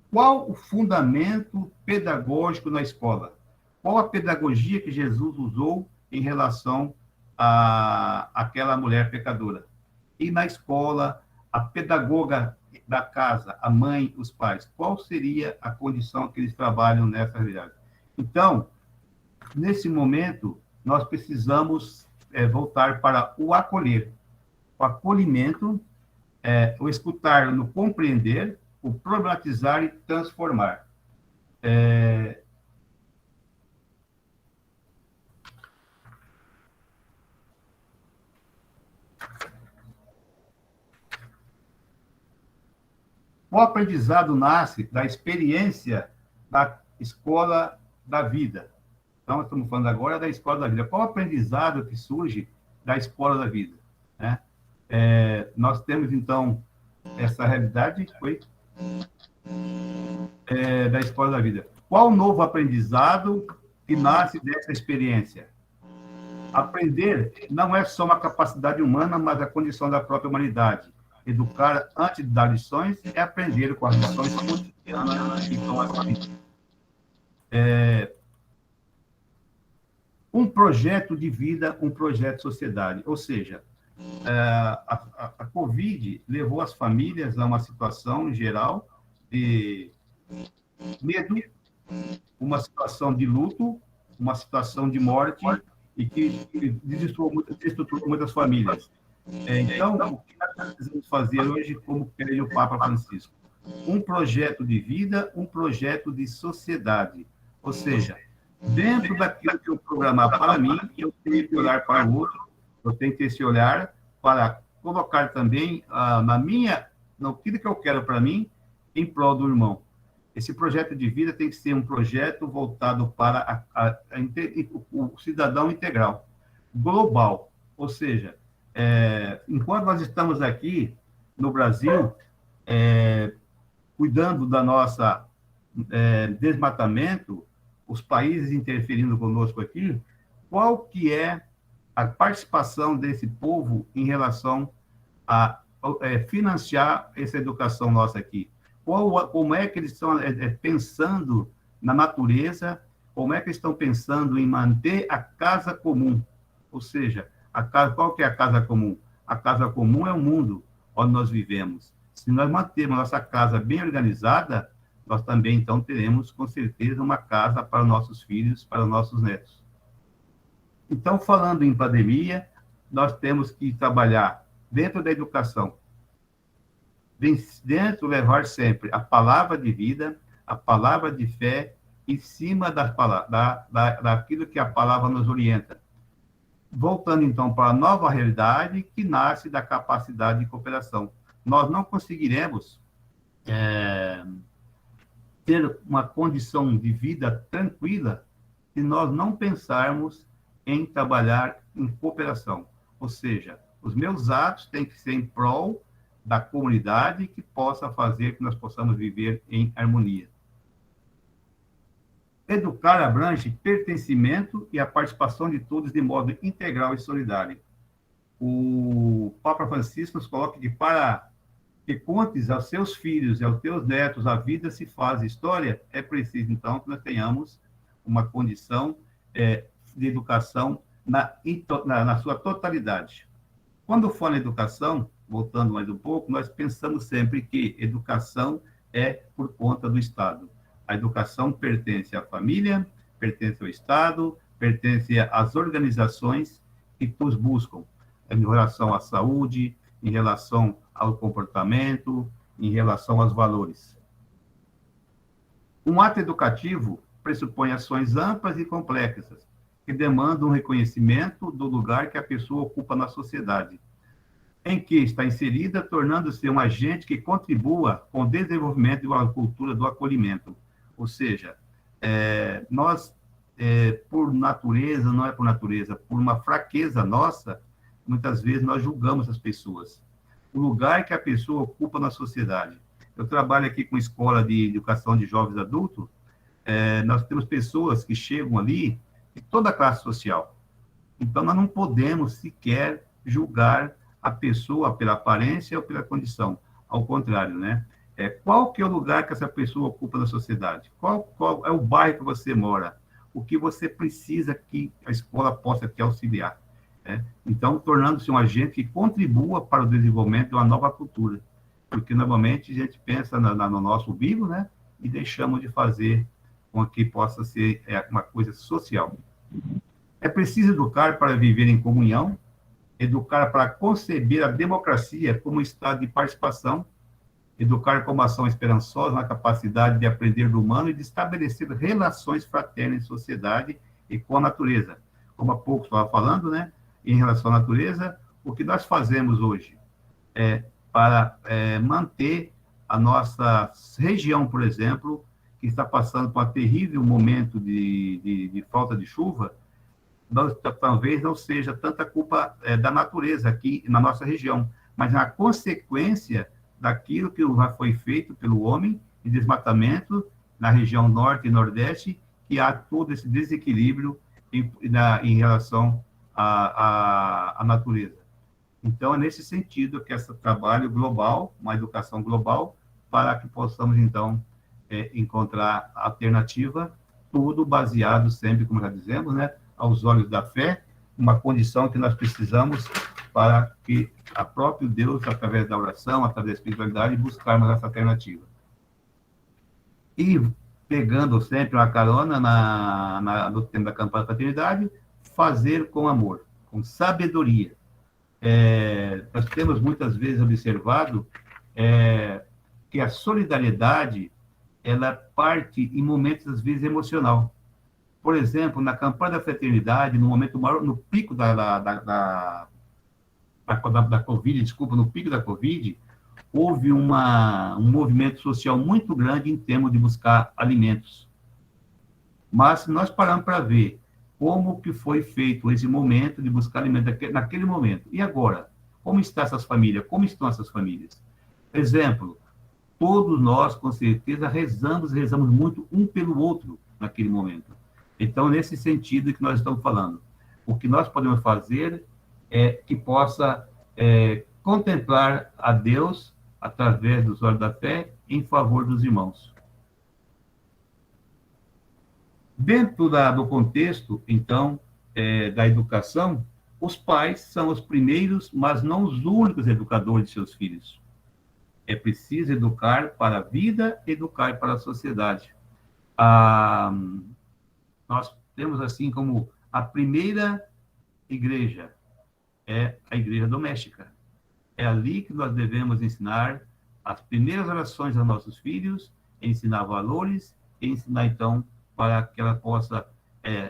qual o fundamento pedagógico na escola? Qual a pedagogia que Jesus usou em relação àquela mulher pecadora? E na escola, a pedagoga da casa, a mãe, os pais, qual seria a condição que eles trabalham nessa realidade? Então, nesse momento, nós precisamos voltar para o acolher, o acolhimento, o escutar, no compreender, o problematizar e transformar. O aprendizado nasce da experiência da escola da vida. Então, estamos falando agora da escola da vida. Qual o aprendizado que surge da escola da vida? Né? Nós temos, então, essa realidade da escola da vida. Qual o novo aprendizado que nasce dessa experiência? Aprender não é só uma capacidade humana, mas a condição da própria humanidade. Educar antes de dar lições é aprender com as lições cotidianas que estão aqui. Um projeto de vida, um projeto de sociedade. Ou seja, a Covid levou as famílias a uma situação geral de medo, uma situação de luto, uma situação de morte, e que desestruturou muitas famílias. Então, o que nós precisamos fazer hoje, como pede o Papa Francisco? Um projeto de vida, um projeto de sociedade. Ou seja, dentro daquilo que eu programar para mim, eu tenho que olhar para o outro, eu tenho que ter esse olhar para colocar também naquilo que eu quero para mim, em prol do irmão. Esse projeto de vida tem que ser um projeto voltado para o cidadão integral, global. Ou seja, enquanto nós estamos aqui no Brasil, cuidando da nossa desmatamento, os países interferindo conosco aqui, qual que é a participação desse povo em relação a financiar essa educação nossa aqui? Como é que eles estão pensando na natureza? Como é que eles estão pensando em manter a casa comum? Ou seja, qual que é a casa comum? A casa comum é o mundo onde nós vivemos. Se nós mantermos nossa casa bem organizada, nós também, então, teremos, com certeza, uma casa para nossos filhos, para nossos netos. Então, falando em pandemia, nós temos que trabalhar dentro da educação, dentro levar sempre a palavra de vida, a palavra de fé, em cima daquilo que a palavra nos orienta. Voltando, então, para a nova realidade que nasce da capacidade de cooperação. Nós não conseguiremos ter uma condição de vida tranquila se nós não pensarmos em trabalhar em cooperação. Ou seja, os meus atos têm que ser em prol da comunidade que possa fazer que nós possamos viver em harmonia. Educar abrange pertencimento e a participação de todos de modo integral e solidário. O Papa Francisco nos coloca que para que contes aos seus filhos e aos teus netos a vida se faz história, é preciso, então, que nós tenhamos uma condição de educação na sua totalidade. Quando for na educação, voltando mais um pouco, nós pensamos sempre que educação é por conta do Estado. A educação pertence à família, pertence ao Estado, pertence às organizações que nos buscam, em relação à saúde, em relação ao comportamento, em relação aos valores. Um ato educativo pressupõe ações amplas e complexas, que demandam um reconhecimento do lugar que a pessoa ocupa na sociedade, em que está inserida, tornando-se um agente que contribua com o desenvolvimento de uma cultura do acolhimento. Ou seja, nós, por natureza, não é por natureza, por uma fraqueza nossa, muitas vezes nós julgamos as pessoas. O lugar que a pessoa ocupa na sociedade. Eu trabalho aqui com escola de educação de jovens adultos, nós temos pessoas que chegam ali de toda a classe social. Então, nós não podemos sequer julgar a pessoa pela aparência ou pela condição. Ao contrário, né? Qual que é o lugar que essa pessoa ocupa na sociedade? Qual é o bairro que você mora? O que você precisa que a escola possa te auxiliar? Então, tornando-se um agente que contribua para o desenvolvimento de uma nova cultura. Porque, normalmente, a gente pensa no nosso vivo, né? E deixamos de fazer com que possa ser uma coisa social. É preciso educar para viver em comunhão, educar para conceber a democracia como estado de participação, educar como ação esperançosa na capacidade de aprender do humano e de estabelecer relações fraternas em sociedade e com a natureza. Como há pouco estava falando, né? Em relação à natureza, o que nós fazemos hoje para manter a nossa região, por exemplo, que está passando por um terrível momento de falta de chuva, talvez não seja tanta culpa da natureza aqui na nossa região, mas na consequência daquilo que já foi feito pelo homem, de desmatamento na região norte e nordeste, que há todo esse desequilíbrio em relação à natureza. Então, é nesse sentido que esse trabalho global, uma educação global, para que possamos, então, encontrar alternativa, tudo baseado sempre, como já dizemos, né, aos olhos da fé, uma condição que nós precisamos para que a próprio Deus, através da oração, através da espiritualidade, buscarmos essa alternativa. E, pegando sempre uma carona no tema da campanha da fraternidade, fazer com amor, com sabedoria. Nós temos muitas vezes observado que a solidariedade, ela parte em momentos, às vezes, emocional. Por exemplo, na campanha da fraternidade, no momento maior, no pico da Covid, no pico da Covid, houve um movimento social muito grande em termos de buscar alimentos. Mas, se nós pararmos para ver como que foi feito esse momento de buscar alimentos naquele momento, e agora? Como estão essas famílias? Como estão essas famílias? Exemplo, todos nós, com certeza, rezamos muito um pelo outro naquele momento. Então, nesse sentido que nós estamos falando, o que nós podemos fazer é que possa contemplar a Deus através dos olhos da fé em favor dos irmãos. Dentro do contexto, então, da educação, os pais são os primeiros, mas não os únicos educadores de seus filhos. É preciso educar para a vida, educar para a sociedade. Nós temos, assim, como a primeira igreja, é a igreja doméstica. É ali que nós devemos ensinar as primeiras orações aos nossos filhos, ensinar valores, e ensinar, então, para que ela possa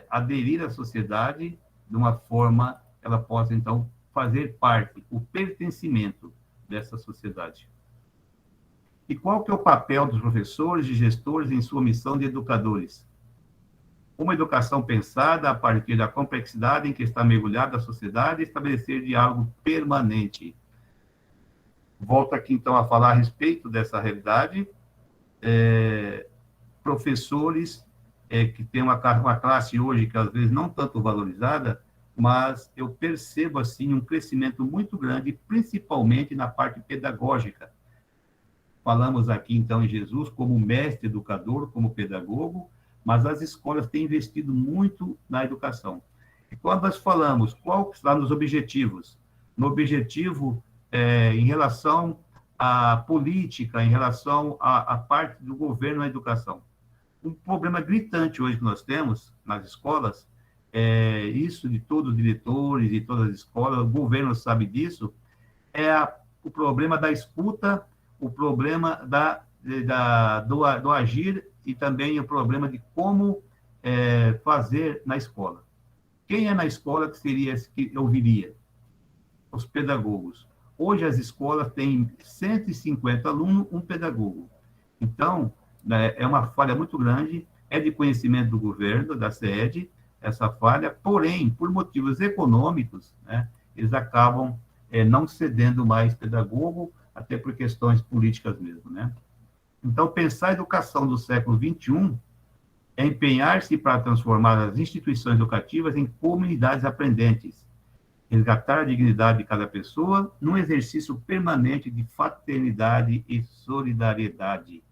aderir à sociedade de uma forma que ela possa, então, fazer parte, o pertencimento dessa sociedade. E qual que é o papel dos professores e gestores em sua missão de educadores? Uma educação pensada a partir da complexidade em que está mergulhada a sociedade e estabelecer diálogo permanente. Volto aqui, então, a falar a respeito dessa realidade. Professores que têm uma classe hoje que, às vezes, não tanto valorizada, mas eu percebo, assim, um crescimento muito grande, principalmente na parte pedagógica. Falamos aqui, então, em Jesus como mestre educador, como pedagogo, mas as escolas têm investido muito na educação. E quando nós falamos, qual está nos objetivos? No objetivo, em relação à política, em relação à parte do governo na educação. Um problema gritante hoje que nós temos nas escolas, isso de todos os diretores e todas as escolas, o governo sabe disso, o problema da escuta, o problema do agir e também o problema de como fazer na escola. Quem é na escola que ouviria? Os pedagogos. Hoje as escolas têm 150 alunos, um pedagogo. Então, é uma falha muito grande, é de conhecimento do governo, da SED, essa falha, porém, por motivos econômicos, né, eles acabam não cedendo mais pedagogo, até por questões políticas mesmo, né? Então, pensar a educação do século XXI é empenhar-se para transformar as instituições educativas em comunidades aprendentes, resgatar a dignidade de cada pessoa num exercício permanente de fraternidade e solidariedade.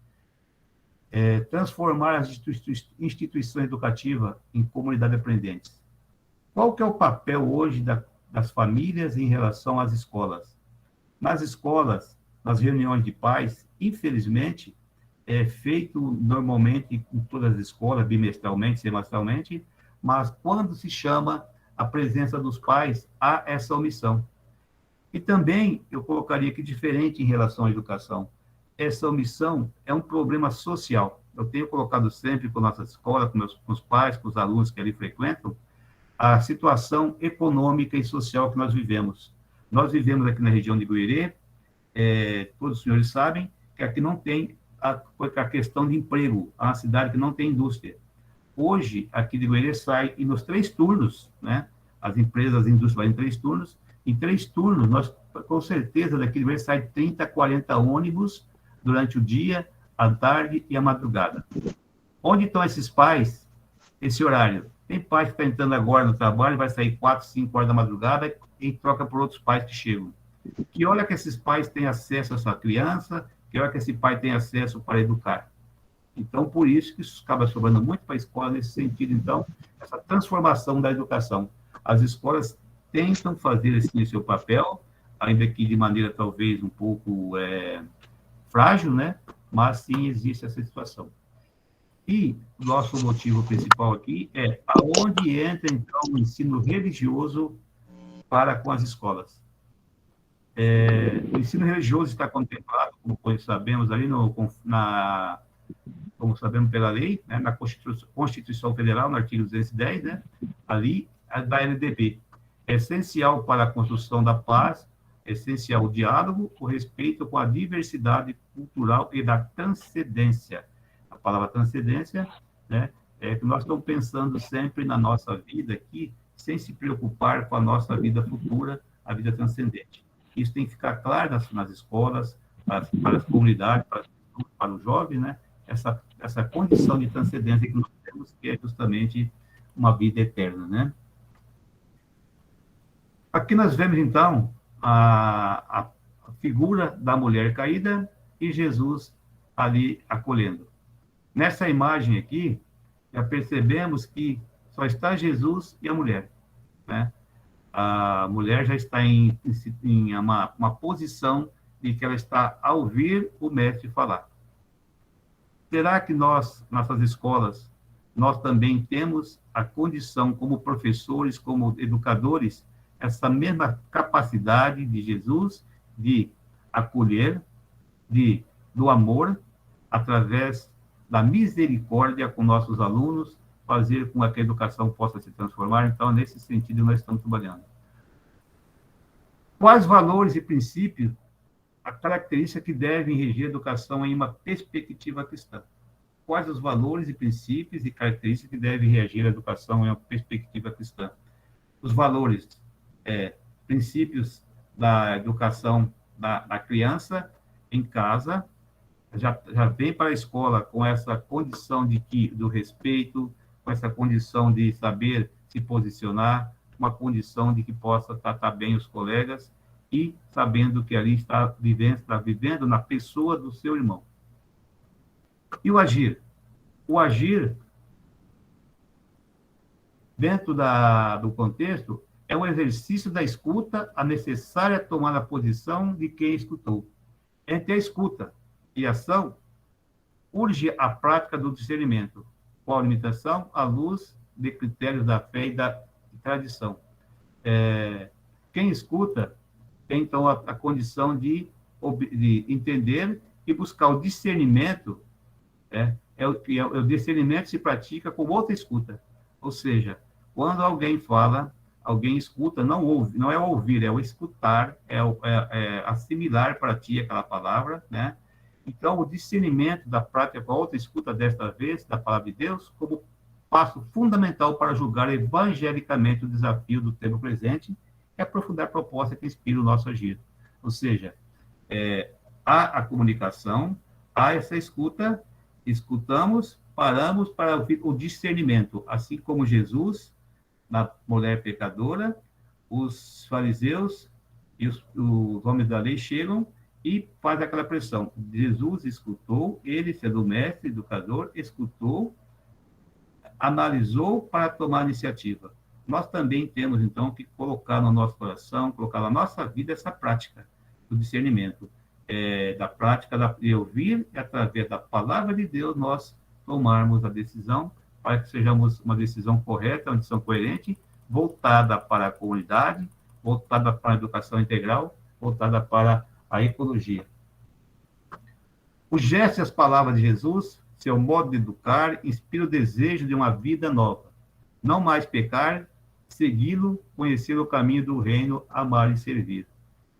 Transformar as instituições educativas em comunidades aprendentes. Qual que é o papel hoje das famílias em relação às escolas? Nas escolas, nas reuniões de pais, infelizmente, é feito normalmente em todas as escolas, bimestralmente, semestralmente, mas quando se chama a presença dos pais, há essa omissão. E também, eu colocaria aqui diferente em relação à educação. Essa omissão é um problema social. Eu tenho colocado sempre com nossa escola, com os pais, com os alunos que ali frequentam, a situação econômica e social que nós vivemos. Nós vivemos aqui na região de Goierê, todos os senhores sabem que aqui não tem a questão de emprego, é uma cidade que não tem indústria. Hoje, aqui de Goierê sai, e nos 3 turnos, né, as empresas, as indústrias vai em 3 turnos, em 3 turnos, nós, com certeza, daqui de Goierê sai 30, 40 ônibus durante o dia, à tarde e à madrugada. Onde estão esses pais, esse horário? Tem pais que estão entrando agora no trabalho, vai sair 4, 5 horas da madrugada e troca por outros pais que chegam. Que hora que esses pais têm acesso a essa criança, que hora que esse pai tem acesso para educar. Então, por isso que isso acaba sobrando muito para a escola nesse sentido, então, essa transformação da educação. As escolas tentam fazer esse seu papel, ainda que de maneira talvez um pouco frágil, né? Mas sim existe essa situação. E nosso motivo principal aqui é aonde entra, então, o ensino religioso para com as escolas. O ensino religioso está contemplado, como sabemos, ali como sabemos pela lei, né, na Constituição Federal, no artigo 210, né, ali, da LDB. É essencial para a construção da paz, é essencial o diálogo, o respeito com a diversidade cultural e da transcendência. A palavra transcendência, né, é que nós estamos pensando sempre na nossa vida aqui, sem se preocupar com a nossa vida futura, a vida transcendente. Isso tem que ficar claro nas escolas, para as comunidades, para o jovem, né? Essa condição de transcendência que nós temos, que é justamente uma vida eterna, né? Aqui nós vemos, então, a figura da mulher caída e Jesus ali acolhendo. Nessa imagem aqui, já percebemos que só está Jesus e a mulher, né? A mulher já está em uma posição de que ela está a ouvir o mestre falar. Será que nós, nossas escolas, nós também temos a condição, como professores, como educadores, essa mesma capacidade de Jesus de acolher, do amor, através da misericórdia com nossos alunos, fazer com que a educação possa se transformar? Então, nesse sentido, nós estamos trabalhando. Quais valores e princípios, a característica que devem reger a educação em uma perspectiva cristã? quais os valores e princípios e características que deve reagir a educação em uma perspectiva cristã. Os valores, princípios da educação da criança em casa, já vem para a escola com essa condição do respeito, com essa condição de saber se posicionar, uma condição de que possa tratar bem os colegas e sabendo que ali está vivendo na pessoa do seu irmão. E o agir? O agir, dentro do contexto, é um exercício da escuta, a necessária tomada posição de quem escutou. Entre a escuta e a ação, urge a prática do discernimento, com a limitação à luz de critérios da fé e da tradição. Quem escuta tem, então, a condição de entender e buscar o discernimento. O discernimento se pratica com outra escuta. Ou seja, quando alguém fala, alguém escuta, não ouve, não é o ouvir, é o escutar, é assimilar para ti aquela palavra, né? Então, o discernimento da prática com a outra escuta, desta vez, da palavra de Deus, como passo fundamental para julgar evangelicamente o desafio do tempo presente e aprofundar a proposta que inspira o nosso agir. Ou seja, há a comunicação, há essa escuta, escutamos, paramos para ouvir o discernimento, assim como Jesus, na mulher pecadora, os fariseus e os homens da lei chegam e faz aquela pressão. Jesus escutou, ele, sendo mestre, educador, escutou, analisou para tomar iniciativa. Nós também temos, então, que colocar no nosso coração, colocar na nossa vida essa prática do discernimento, da prática de ouvir e, através da palavra de Deus, nós tomarmos a decisão para que sejamos uma decisão correta, uma decisão coerente, voltada para a comunidade, voltada para a educação integral, voltada para a ecologia. O gesto e as palavras de Jesus, seu modo de educar, inspira o desejo de uma vida nova. Não mais pecar, segui-lo, conhecer o caminho do reino, amar e servir.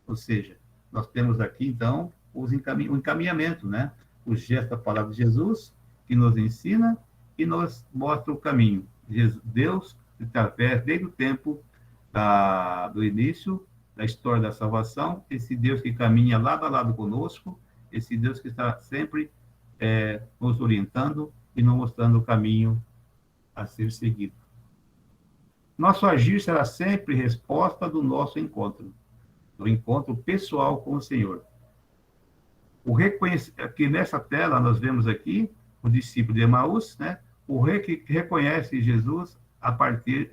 Ou seja, nós temos aqui, então, o encaminhamento, né? O gesto da palavra de Jesus, que nos ensina e nos mostra o caminho. Deus, através, desde o tempo do início da história da salvação, esse Deus que caminha lado a lado conosco, esse Deus que está sempre nos orientando e nos mostrando o caminho a ser seguido. Nosso agir será sempre resposta do nosso encontro, do encontro pessoal com o Senhor. Aqui nessa tela nós vemos aqui o discípulo de Emaús, né? Que reconhece Jesus a partir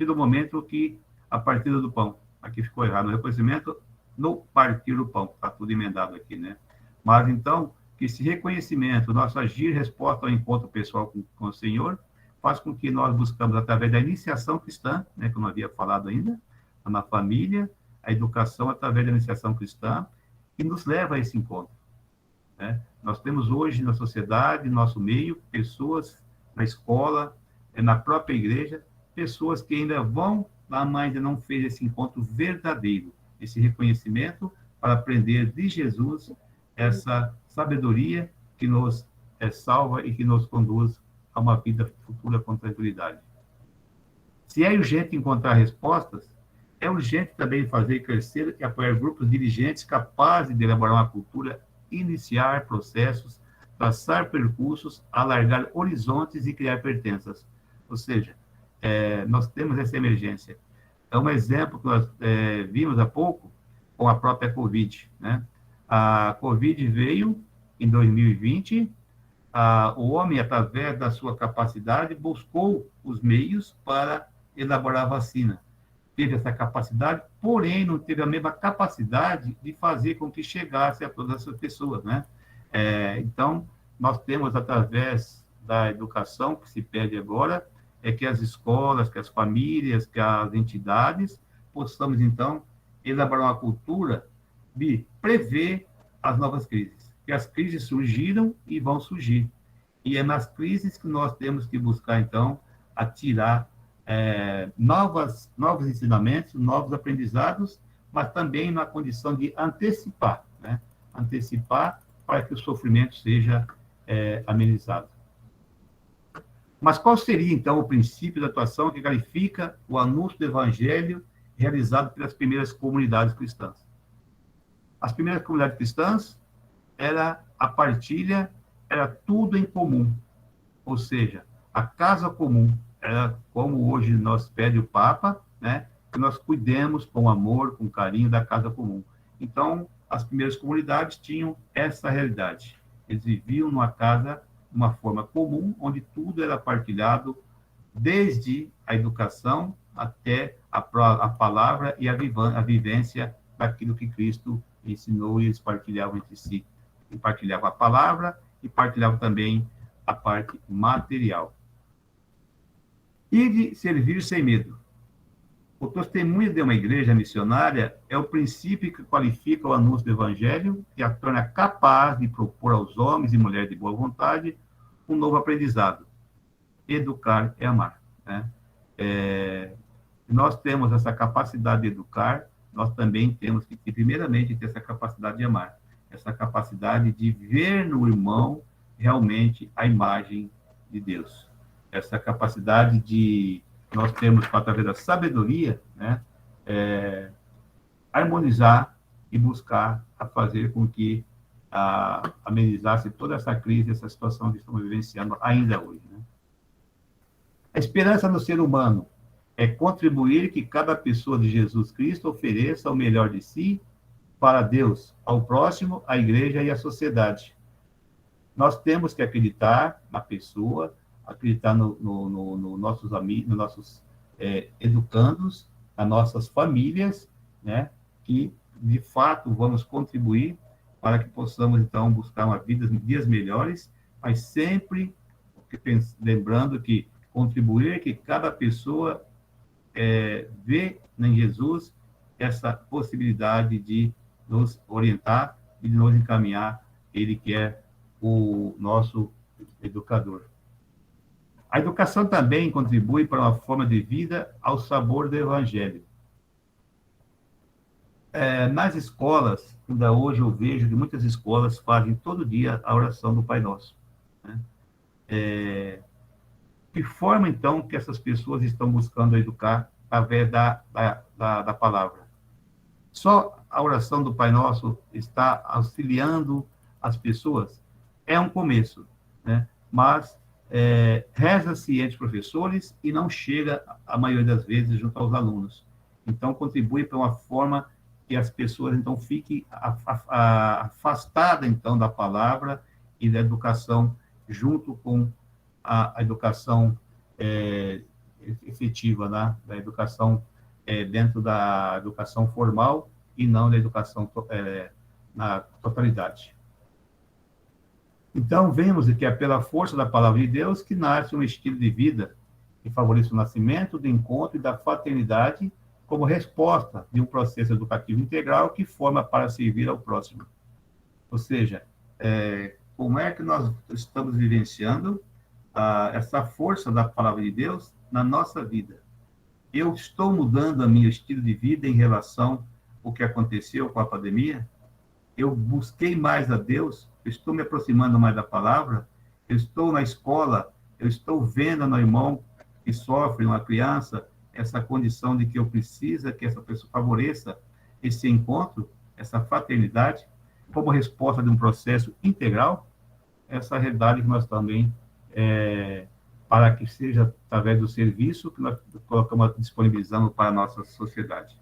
do momento que a partida do pão. Aqui ficou errado, o reconhecimento no partir do pão. Está tudo emendado aqui, né? Mas, então, que esse reconhecimento, nosso agir, resposta ao encontro pessoal com o Senhor, faz com que nós buscamos, através da iniciação cristã, né, que eu não havia falado ainda, na família, a educação através da iniciação cristã, que nos leva a esse encontro. Né? Nós temos hoje na sociedade, no nosso meio, pessoas na escola, na própria igreja, pessoas que ainda vão lá, mas ainda não fez esse encontro verdadeiro, esse reconhecimento para aprender de Jesus essa sabedoria que nos salva e que nos conduz a uma vida futura com tranquilidade. Se é urgente encontrar respostas, é urgente também fazer crescer e apoiar grupos dirigentes capazes de elaborar uma cultura, iniciar processos, traçar percursos, alargar horizontes e criar pertenças. Ou seja, nós temos essa emergência. É um exemplo que nós vimos há pouco com a própria Covid, né? A Covid veio em 2020, o homem, através da sua capacidade, buscou os meios para elaborar a vacina. Teve essa capacidade, porém não teve a mesma capacidade de fazer com que chegasse a todas essas pessoas, né? Então, nós temos, através da educação que se pede agora, que as escolas, que as famílias, que as entidades possamos, então, elaborar uma cultura de prever as novas crises. Que as crises surgiram e vão surgir. E é nas crises que nós temos que buscar, então, atirar novos ensinamentos, novos aprendizados, mas também na condição de antecipar, né? Antecipar para que o sofrimento seja amenizado. Mas qual seria, então, o princípio da atuação que qualifica o anúncio do evangelho realizado pelas primeiras comunidades cristãs? As primeiras comunidades cristãs era a partilha, era tudo em comum, ou seja, a casa comum, era como hoje nós pede o Papa, né, que nós cuidemos com amor, com carinho da casa comum. Então, as primeiras comunidades tinham essa realidade. Eles viviam numa casa, de uma forma comum, onde tudo era partilhado, desde a educação até a palavra e a vivência daquilo que Cristo ensinou, e eles partilhavam entre si. E partilhavam a palavra e partilhavam também a parte material. E de servir sem medo. O testemunho de uma igreja missionária é o princípio que qualifica o anúncio do evangelho e a torna capaz de propor aos homens e mulheres de boa vontade um novo aprendizado. Educar é amar, né? Nós temos essa capacidade de educar, nós também temos que, primeiramente, ter essa capacidade de amar, essa capacidade de ver no irmão realmente a imagem de Deus, essa capacidade de nós temos, através da sabedoria, né, harmonizar e buscar a fazer com que amenizasse toda essa crise, essa situação que estamos vivenciando ainda hoje, né? A esperança no ser humano é contribuir que cada pessoa de Jesus Cristo ofereça o melhor de si para Deus, ao próximo, à igreja e à sociedade. Nós temos que acreditar na pessoa, acreditar nos nossos amigos, nos nossos educandos, nas nossas famílias, né, que, de fato, vamos contribuir para que possamos, então, buscar dias melhores, mas sempre lembrando que contribuir, que cada pessoa vê em Jesus essa possibilidade de nos orientar e de nos encaminhar. Ele que é o nosso educador. A educação também contribui para uma forma de vida ao sabor do Evangelho. Nas escolas, ainda hoje eu vejo que muitas escolas fazem todo dia a oração do Pai Nosso, né? Que forma, então, que essas pessoas estão buscando educar através da palavra? Só a oração do Pai Nosso está auxiliando as pessoas? É um começo, né? Mas reza-se entre professores e não chega, a maioria das vezes, junto aos alunos. Então, contribui para uma forma que as pessoas, então, fiquem afastadas, então, da palavra e da educação, junto com a educação efetiva, né? Da educação dentro da educação formal e não da educação na totalidade. Então, vemos que é pela força da palavra de Deus que nasce um estilo de vida que favorece o nascimento do encontro e da fraternidade como resposta de um processo educativo integral que forma para servir ao próximo. Ou seja, como é que nós estamos vivenciando essa força da palavra de Deus na nossa vida? Eu estou mudando o meu estilo de vida em relação ao que aconteceu com a pandemia? Eu busquei mais a Deus? Eu estou me aproximando mais da palavra? Eu estou na escola? Eu estou vendo no irmão que sofre, uma criança, essa condição de que eu preciso que essa pessoa favoreça esse encontro, essa fraternidade, como resposta de um processo integral? Essa realidade que nós também, para que seja através do serviço que nós colocamos, disponibilizando para a nossa sociedade.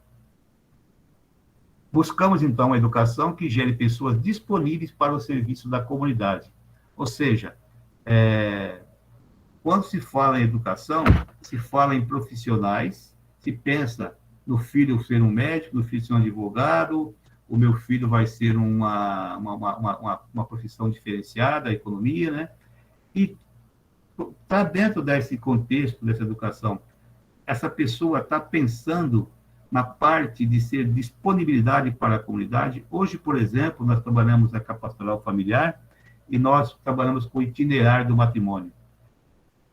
Buscamos, então, uma educação que gere pessoas disponíveis para o serviço da comunidade. Ou seja, quando se fala em educação, se fala em profissionais, se pensa no filho ser um médico, no filho ser um advogado, o meu filho vai ser uma profissão diferenciada, a economia, né? E está dentro desse contexto, dessa educação, essa pessoa está pensando na parte de ser disponibilidade para a comunidade. Hoje, por exemplo, nós trabalhamos a pastoral familiar e nós trabalhamos com o itinerário do matrimônio.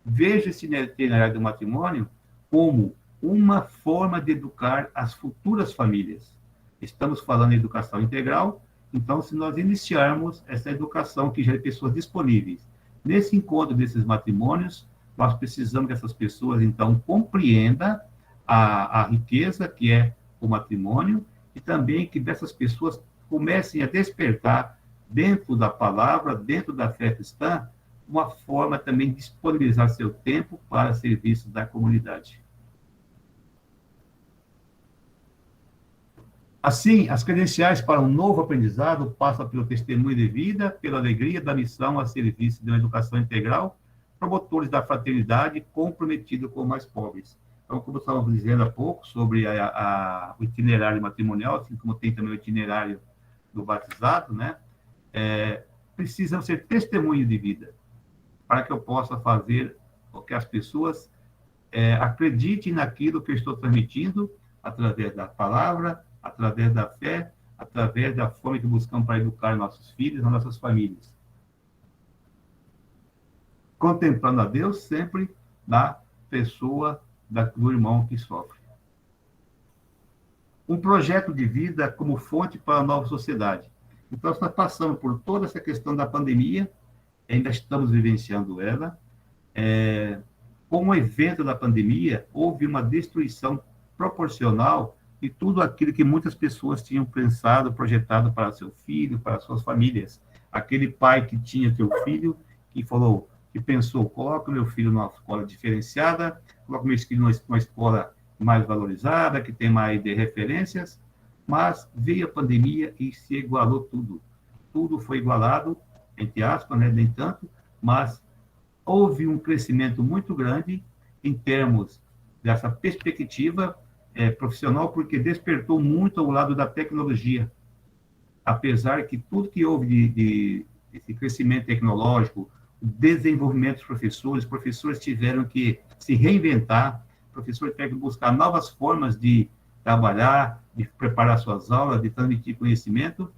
Veja esse itinerário do matrimônio como uma forma de educar as futuras famílias. Estamos falando em educação integral Então, se nós iniciarmos essa educação que gera pessoas disponíveis, nesse encontro desses matrimônios, nós precisamos que essas pessoas, então, compreendam a riqueza que é o matrimônio e também que dessas pessoas comecem a despertar dentro da palavra, dentro da fé cristã, uma forma também de disponibilizar seu tempo para serviço da comunidade. Assim, as credenciais para um novo aprendizado passam pelo testemunho de vida, pela alegria da missão a serviço de uma educação integral, promotores da fraternidade comprometidos com os mais pobres. Então, como estávamos dizendo há pouco sobre o itinerário matrimonial, assim como tem também o itinerário do batizado, né? Precisam ser testemunho de vida, para que eu possa fazer com que as pessoas acreditem naquilo que eu estou transmitindo, através da palavra, através da fé, através da forma que buscamos para educar nossos filhos, as nossas famílias. Contemplando a Deus sempre na pessoa do irmão que sofre. Um projeto de vida como fonte para a nova sociedade. Então, nós passamos por toda essa questão da pandemia, ainda estamos vivenciando ela. Como evento da pandemia, houve uma destruição proporcional de tudo aquilo que muitas pessoas tinham pensado, projetado para seu filho, para suas famílias. Aquele pai que tinha seu filho, que pensou, coloca o meu filho numa escola diferenciada, coloca o meu filho numa escola mais valorizada, que tem mais de referências, mas veio a pandemia e se igualou tudo. Tudo foi igualado, entre aspas, né, nem tanto, mas houve um crescimento muito grande em termos dessa perspectiva profissional, porque despertou muito ao lado da tecnologia. Apesar que tudo que houve esse crescimento tecnológico, o desenvolvimento dos professores tiveram que se reinventar, professores tiveram que buscar novas formas de trabalhar, de preparar suas aulas, de transmitir conhecimento,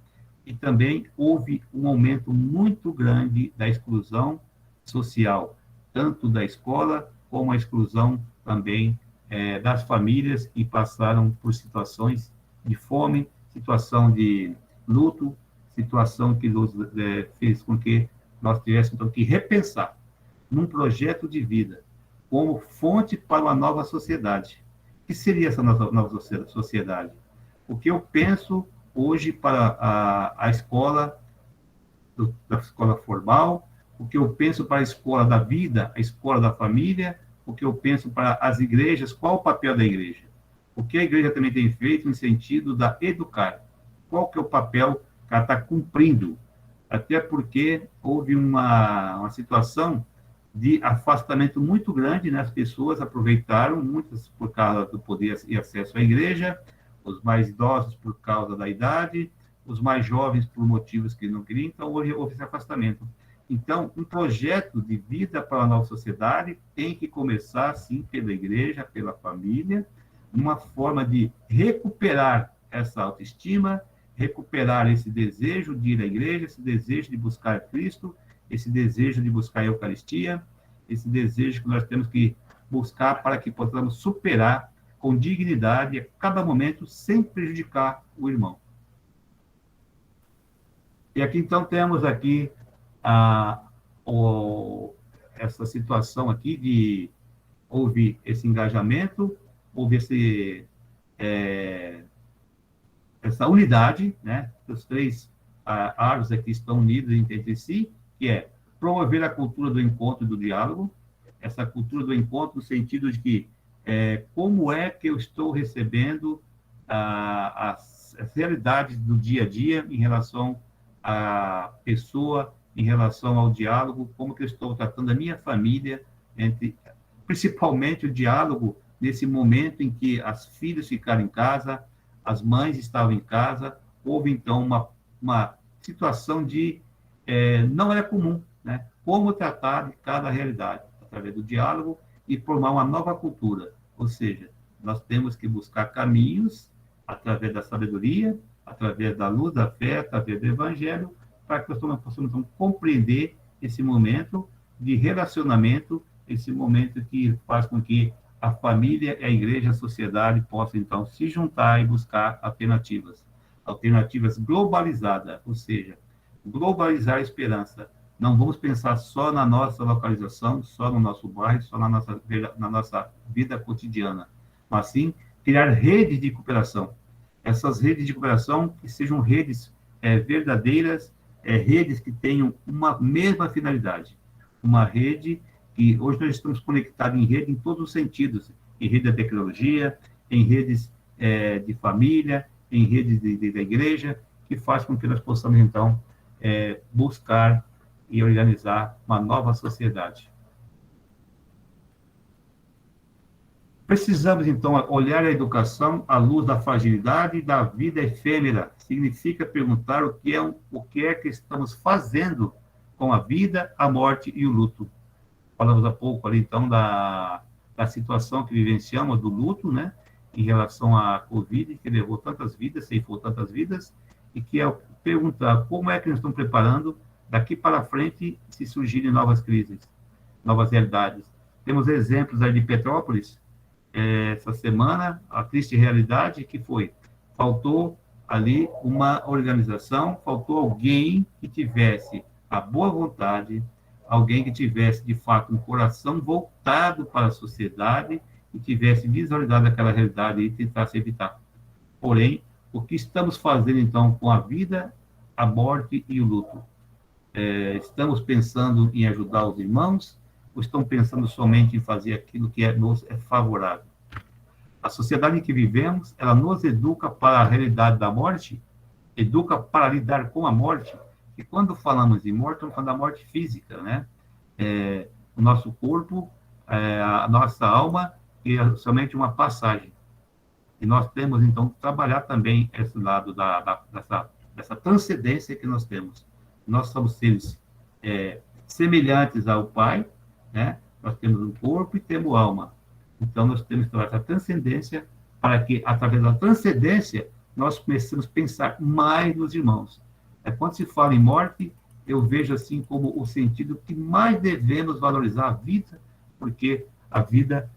e também houve um aumento muito grande da exclusão social, tanto da escola, como a exclusão também das famílias que passaram por situações de fome, situação de luto, situação que nos fez com que nós tivéssemos então, que repensar num projeto de vida como fonte para uma nova sociedade. O que seria essa nova sociedade? O que eu penso hoje para a escola, da escola formal, o que eu penso para a escola da vida, a escola da família, o que eu penso para as igrejas, qual o papel da igreja? O que a igreja também tem feito no sentido da educar? Qual que é o papel que ela está cumprindo? Até porque houve uma situação de afastamento muito grande, né? As pessoas aproveitaram, muitas por causa do poder e acesso à igreja, os mais idosos por causa da idade, os mais jovens por motivos que não queriam, então hoje houve esse afastamento. Então, um projeto de vida para a nova sociedade tem que começar, sim, pela igreja, pela família, uma forma de recuperar essa autoestima, recuperar esse desejo de ir à igreja, esse desejo de buscar Cristo, esse desejo de buscar a Eucaristia, esse desejo que nós temos que buscar para que possamos superar com dignidade a cada momento, sem prejudicar o irmão. E aqui, então, temos aqui essa situação aqui de houve esse engajamento, houve essa unidade, né? Os três árvores aqui estão unidos entre si, que é promover a cultura do encontro e do diálogo, essa cultura do encontro no sentido de que como é que eu estou recebendo as realidades do dia a dia em relação à pessoa, em relação ao diálogo, como que eu estou tratando a minha família, principalmente o diálogo nesse momento em que as filhas ficaram em casa, as mães estavam em casa, houve então uma situação de não era comum, né? Como tratar de cada realidade, através do diálogo e formar uma nova cultura, ou seja, nós temos que buscar caminhos através da sabedoria, através da luz da fé, através do evangelho, para que nós possamos compreender esse momento de relacionamento, esse momento que faz com que a família, a igreja, a sociedade possam, então, se juntar e buscar alternativas. alternativas globalizadas, ou seja, globalizar a esperança. Não vamos pensar só na nossa localização, só no nosso bairro, só na nossa vida cotidiana, mas sim criar redes de cooperação. Essas redes de cooperação que sejam redes verdadeiras, redes que tenham uma mesma finalidade. Uma rede que hoje nós estamos conectados em rede em todos os sentidos, em rede da tecnologia, em redes de família, em redes da igreja, que faz com que nós possamos, então, buscar e organizar uma nova sociedade. Precisamos, então, olhar a educação à luz da fragilidade da vida efêmera. Significa perguntar o que é que estamos fazendo com a vida, a morte e o luto. Falamos há pouco ali, então, da situação que vivenciamos, do luto, né, em relação à Covid, que levou tantas vidas, ceifou tantas vidas, e que é perguntar como é que nós estamos preparando daqui para frente, se surgirem novas crises, novas realidades. Temos exemplos aí de Petrópolis, essa semana, a triste realidade que foi, faltou ali uma organização, faltou alguém que tivesse a boa vontade, alguém que tivesse, de fato, um coração voltado para a sociedade e tivesse visualizado aquela realidade e tentasse evitar. Porém, o que estamos fazendo, então, com a vida, a morte e o luto? Estamos pensando em ajudar os irmãos ou estamos pensando somente em fazer aquilo que nos é favorável? A sociedade em que vivemos, ela nos educa para a realidade da morte, educa para lidar com a morte, e quando falamos de morte, estamos falando da morte física, né? O nosso corpo, a nossa alma, é somente uma passagem. E nós temos, então, que trabalhar também esse lado dessa transcendência que nós temos. Nós somos seres semelhantes ao Pai, né? Nós temos um corpo e temos alma. Então, nós temos que trabalhar essa transcendência para que, através da transcendência, nós comecemos a pensar mais nos irmãos. Quando se fala em morte, eu vejo assim como o sentido que mais devemos valorizar a vida, porque a vida,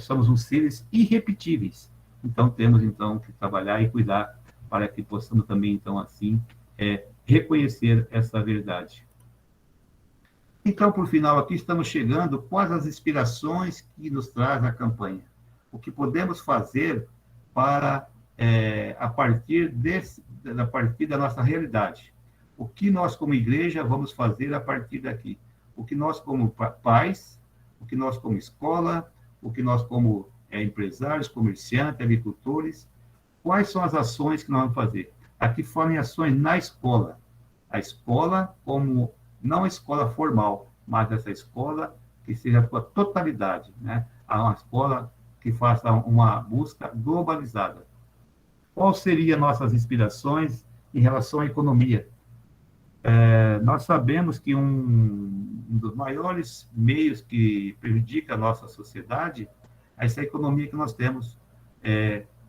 somos uns seres irrepetíveis. Então, temos, então, que trabalhar e cuidar para que possamos também, então, assim, reconhecer essa verdade. Então, por final, aqui estamos chegando, quais as inspirações que nos traz a campanha? O que podemos fazer para, a partir da nossa realidade? O que nós, como igreja, vamos fazer a partir daqui? O que nós, como pais, o que nós, como escola, o que nós, como empresários, comerciantes, agricultores, quais são as ações que nós vamos fazer? Aqui formem ações na escola. A escola como, não a escola formal, mas essa escola que seja a sua totalidade, né? Uma escola que faça uma busca globalizada. Quais seriam nossas inspirações em relação à economia? Nós sabemos que um dos maiores meios que prejudica a nossa sociedade é essa economia que nós temos.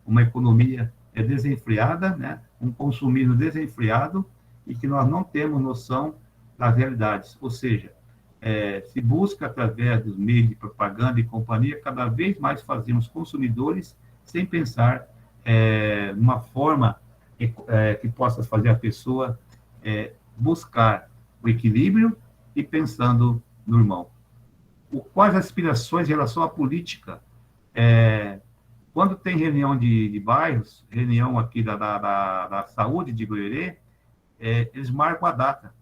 Uma economia desenfreada, né? Um consumismo desenfreado e que nós não temos noção das realidades. Ou seja, se busca, através dos meios de propaganda e companhia, cada vez mais fazemos consumidores sem pensar numa forma que possa fazer a pessoa buscar o equilíbrio e pensando no irmão. Quais as aspirações em relação à política? Quando tem reunião de bairros, reunião aqui da saúde de Goiânia, eles marcam a data.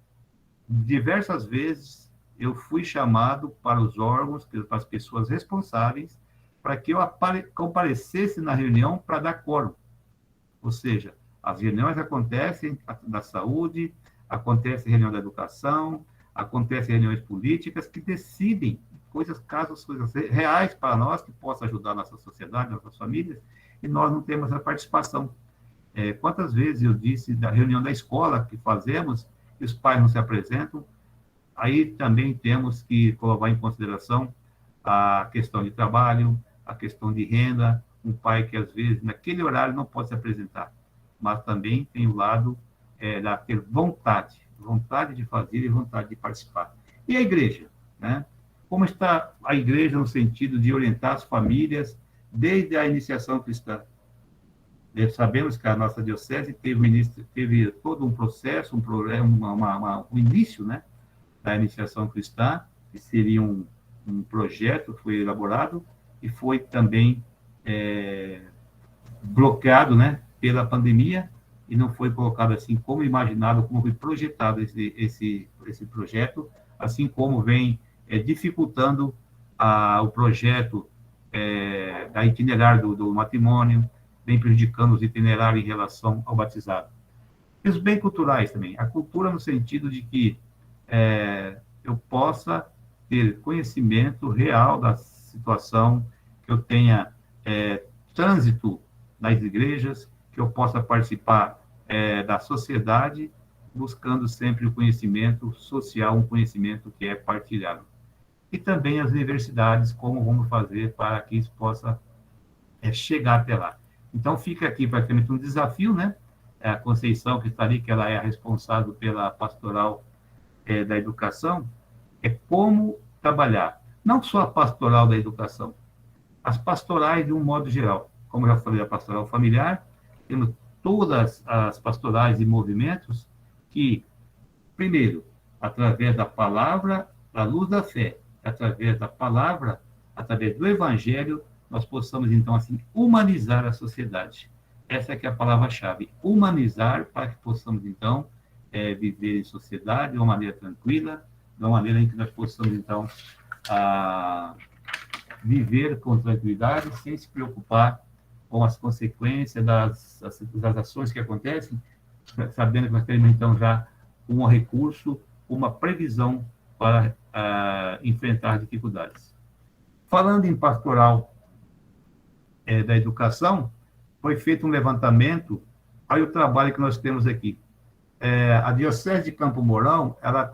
Diversas vezes eu fui chamado para os órgãos, para as pessoas responsáveis, para que eu comparecesse na reunião para dar quórum. Ou seja, as reuniões acontecem da saúde, acontece reunião da educação, acontecem reuniões políticas que decidem coisas reais para nós, que possam ajudar a nossa sociedade, nossas famílias, e nós não temos a participação. Quantas vezes eu disse da reunião da escola que fazemos, e os pais não se apresentam, aí também temos que colocar em consideração a questão de trabalho, a questão de renda, um pai que às vezes naquele horário não pode se apresentar, mas também tem o lado da ter vontade de fazer e vontade de participar. E a igreja, né? Como está a igreja no sentido de orientar as famílias desde a iniciação cristã? Sabemos que a nossa diocese teve todo um processo, um programa, um início, né, da iniciação cristã, que seria um projeto que foi elaborado e foi também bloqueado, né, pela pandemia, e não foi colocado assim como imaginado, como foi projetado esse projeto, assim como vem dificultando o projeto da itinerário do matrimônio, vem prejudicando os itinerários em relação ao batizado. E os bens culturais também. A cultura no sentido de que eu possa ter conhecimento real da situação, que eu tenha trânsito nas igrejas, que eu possa participar da sociedade, buscando sempre o conhecimento social, um conhecimento que é partilhado. E também as universidades, como vamos fazer para que isso possa chegar até lá. Então, fica aqui praticamente um desafio, né? A Conceição, que está ali, que ela é a responsável pela pastoral da educação, é como trabalhar, não só a pastoral da educação, as pastorais de um modo geral. Como eu já falei, a pastoral familiar, temos todas as pastorais e movimentos que, primeiro, através da palavra, da luz da fé, através da palavra, através do evangelho, nós possamos, então, assim, humanizar a sociedade. Essa é que é a palavra-chave, humanizar, para que possamos, então, viver em sociedade de uma maneira tranquila, de uma maneira em que nós possamos, então, viver com tranquilidade, sem se preocupar com as consequências das ações que acontecem, sabendo que nós temos, então, já um recurso, uma previsão para enfrentar dificuldades. Falando em pastoral da educação, foi feito um levantamento, olha o trabalho que nós temos aqui. A Diocese de Campo Mourão, ela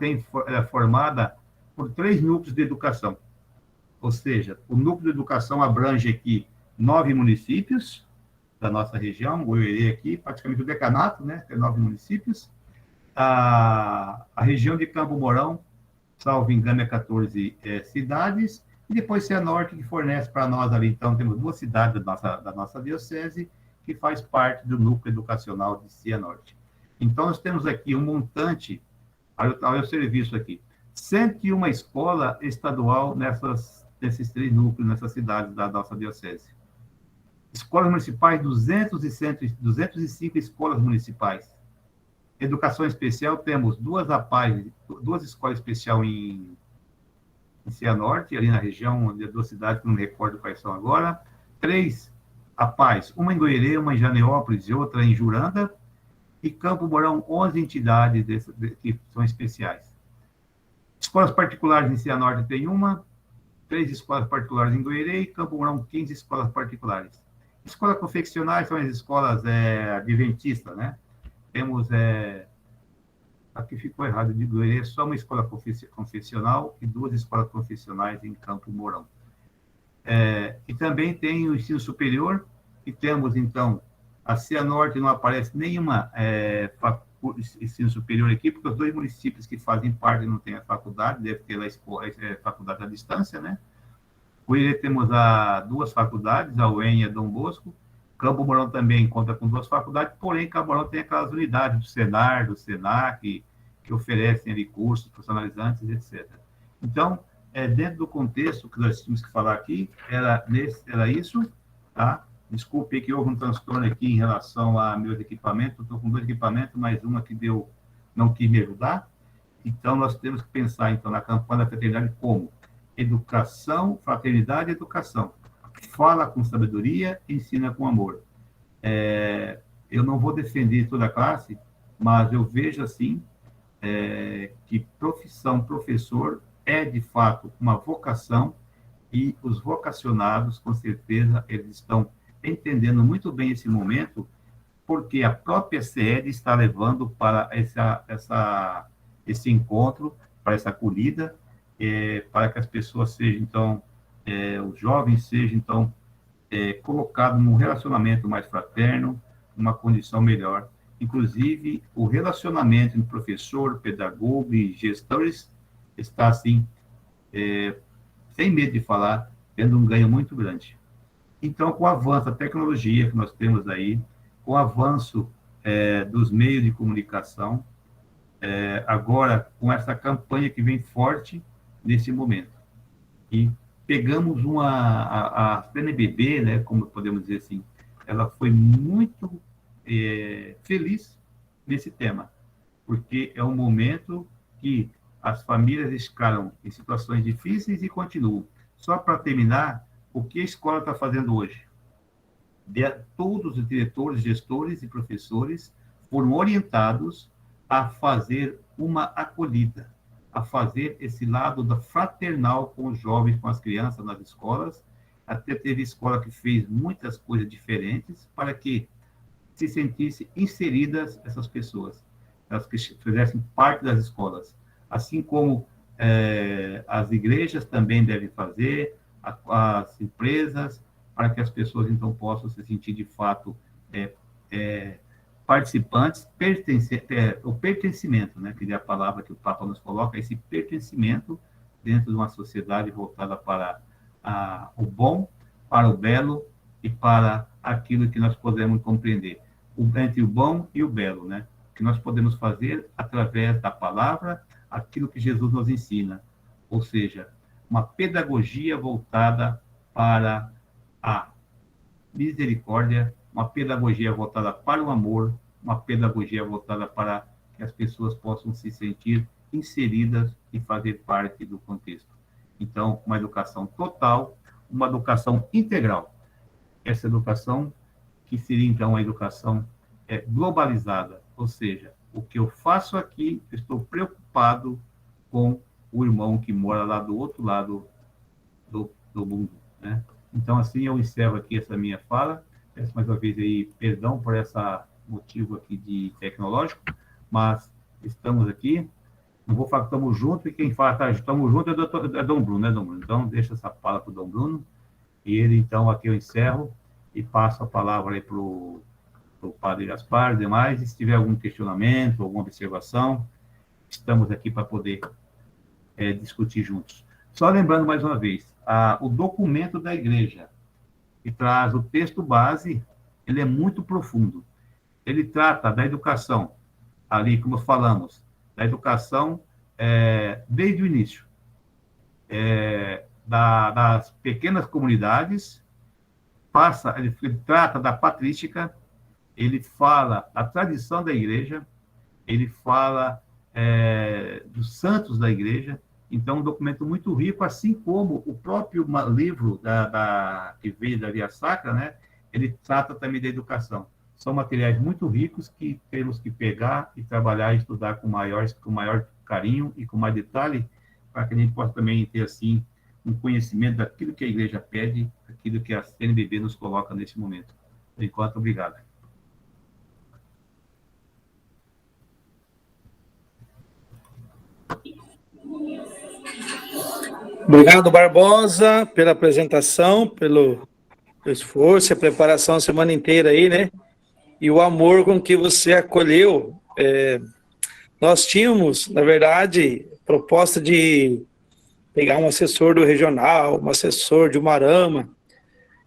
é formada por 3 núcleos de educação, ou seja, o núcleo de educação abrange aqui 9 municípios da nossa região, Goiânia aqui, praticamente o decanato, né, tem 9 municípios. A região de Campo Mourão, salvo engano, é 14 cidades, e depois Cianorte, que fornece para nós ali, então, temos 2 cidades da nossa diocese, que faz parte do núcleo educacional de Cianorte. Então, nós temos aqui um montante, olha o serviço aqui, 101 escola estadual nesses 3 núcleos, nessas cidades da nossa diocese. Escolas municipais, 205 escolas municipais. Educação especial, temos 2 APAES, 2 escolas especiais em Cianorte, ali na região, de 2 cidades, que não me recordo quais são agora. 3 APAES, uma em Goiânia, uma em Janeópolis e outra em Juranda. E Campo Mourão, 11 entidades que são especiais. Escolas particulares em Cianorte tem 3 escolas particulares em Goiânia e Campo Mourão, 15 escolas particulares. Escolas confeccionais são as escolas adventistas, né? Temos, aqui ficou errado, de Goiânia, só uma escola confessional e 2 escolas confessionais em Campo Mourão. E também tem o ensino superior, e temos, então, a Cianorte não aparece nenhuma ensino superior aqui, porque os 2 municípios que fazem parte não têm a faculdade, deve ter a faculdade à distância, né? Hoje temos 2 faculdades, a UEM e a Dom Bosco. Campo Mourão também conta com 2 faculdades, porém, Campo Mourão tem aquelas unidades do Senar, do Senac, que oferecem ali cursos profissionalizantes, etc. Então, dentro do contexto que nós tínhamos que falar aqui, era isso, tá? Desculpe que houve um transtorno aqui em relação a meus equipamentos, estou com 2 equipamentos, mas uma que não quis me ajudar. Então, nós temos que pensar, então, na campanha da fraternidade como educação, fraternidade e educação. Fala com sabedoria, ensina com amor. Eu não vou defender toda a classe, mas eu vejo, assim, que professor é, de fato, uma vocação, e os vocacionados, com certeza, eles estão entendendo muito bem esse momento, porque a própria sede está levando para esse encontro, para essa acolhida, para que as pessoas sejam, então, os jovens sejam, então, colocados num relacionamento mais fraterno, numa condição melhor. Inclusive, o relacionamento entre professor, pedagogo e gestores está, assim, sem medo de falar, tendo um ganho muito grande. Então, com o avanço da tecnologia que nós temos aí, com o avanço dos meios de comunicação, agora com essa campanha que vem forte nesse momento. E pegamos a CNBB, né, como podemos dizer assim, ela foi muito feliz nesse tema, porque é um momento que as famílias ficaram em situações difíceis e continuam. Só para terminar, o que a escola está fazendo hoje? Todos os diretores, gestores e professores foram orientados a fazer uma acolhida, a fazer esse lado da fraternal com os jovens, com as crianças nas escolas. Até teve escola que fez muitas coisas diferentes para que se sentissem inseridas essas pessoas, elas que fizessem parte das escolas. Assim como as igrejas também devem fazer, as empresas, para que as pessoas, então, possam se sentir, de fato, participantes, o pertencimento, né, que é a palavra que o Papa nos coloca, esse pertencimento dentro de uma sociedade voltada para o bom, para o belo e para aquilo que nós podemos compreender, entre o bom e o belo, né, que nós podemos fazer através da palavra, aquilo que Jesus nos ensina, ou seja, uma pedagogia voltada para a misericórdia, uma pedagogia voltada para o amor, uma pedagogia voltada para que as pessoas possam se sentir inseridas e fazer parte do contexto. Então, uma educação total, uma educação integral. Essa educação que seria, então, a educação globalizada, ou seja, o que eu faço aqui, eu estou preocupado com o irmão que mora lá do outro lado do mundo, né? Então, assim, eu encerro aqui essa minha fala. Peço mais uma vez aí perdão por esse motivo aqui de tecnológico, mas estamos aqui. Não vou falar que estamos juntos, e quem fala tá, estamos juntos é Dom Bruno, né, Dom Bruno? Então, deixa essa fala para o Dom Bruno, e ele, então, aqui eu encerro e passo a palavra aí para o Padre Gaspar e demais, e se tiver algum questionamento, alguma observação, estamos aqui para poder discutir juntos. Só lembrando mais uma vez, o documento da igreja, que traz o texto base, ele é muito profundo. Ele trata da educação, ali, como falamos, da educação desde o início, das pequenas comunidades, ele trata da patrística, ele fala da tradição da igreja, ele fala dos santos da igreja. Então, um documento muito rico, assim como o próprio livro que veio da Via Sacra, né? Ele trata também da educação. São materiais muito ricos que temos que pegar e trabalhar e estudar com maior carinho e com mais detalhe, para que a gente possa também ter, assim, um conhecimento daquilo que a igreja pede, aquilo que a CNBB nos coloca nesse momento. Por enquanto, obrigado. Obrigado, Barbosa, pela apresentação, pelo esforço e a preparação a semana inteira aí, né? E o amor com que você acolheu. Nós tínhamos, na verdade, proposta de pegar um assessor do regional, um assessor de Umuarama,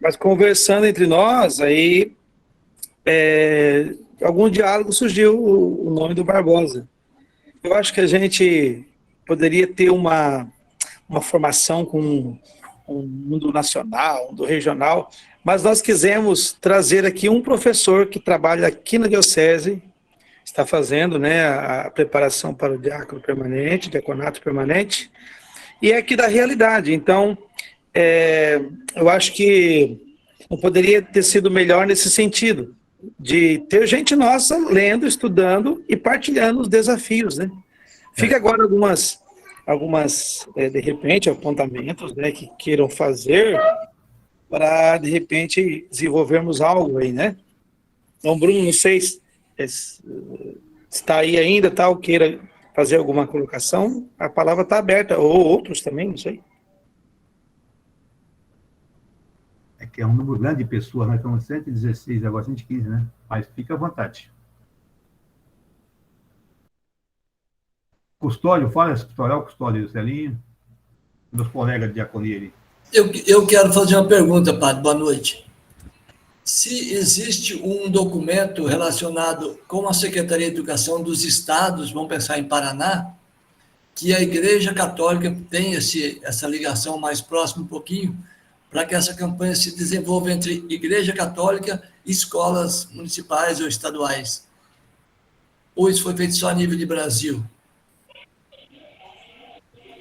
mas conversando entre nós, aí algum diálogo surgiu o nome do Barbosa. Eu acho que a gente poderia ter uma formação com um mundo nacional, um do regional, mas nós quisemos trazer aqui um professor que trabalha aqui na Diocese, está fazendo, né, a preparação para o diaconato permanente, e é aqui da realidade. Então, eu acho que não poderia ter sido melhor nesse sentido, de ter gente nossa lendo, estudando e partilhando os desafios, né? Fica agora algumas de repente, apontamentos, né, que queiram fazer para, de repente, desenvolvermos algo aí, né? Então, Bruno, não sei se está aí ainda, tal, queira fazer alguma colocação, a palavra está aberta, ou outros também, não sei. É que é um número grande de pessoas, nós estamos 116, agora 115, né? Mas fica à vontade. Custódio, fala esse tutorial, Custódio, Celinho, meus colegas de diaconia ali. Eu quero fazer uma pergunta, padre, boa noite. se existe um documento relacionado com a Secretaria de Educação dos estados, vamos pensar em Paraná, que a Igreja Católica tem essa ligação mais próxima um pouquinho, para que essa campanha se desenvolva entre Igreja Católica e escolas municipais ou estaduais. Ou isso foi feito só a nível de Brasil?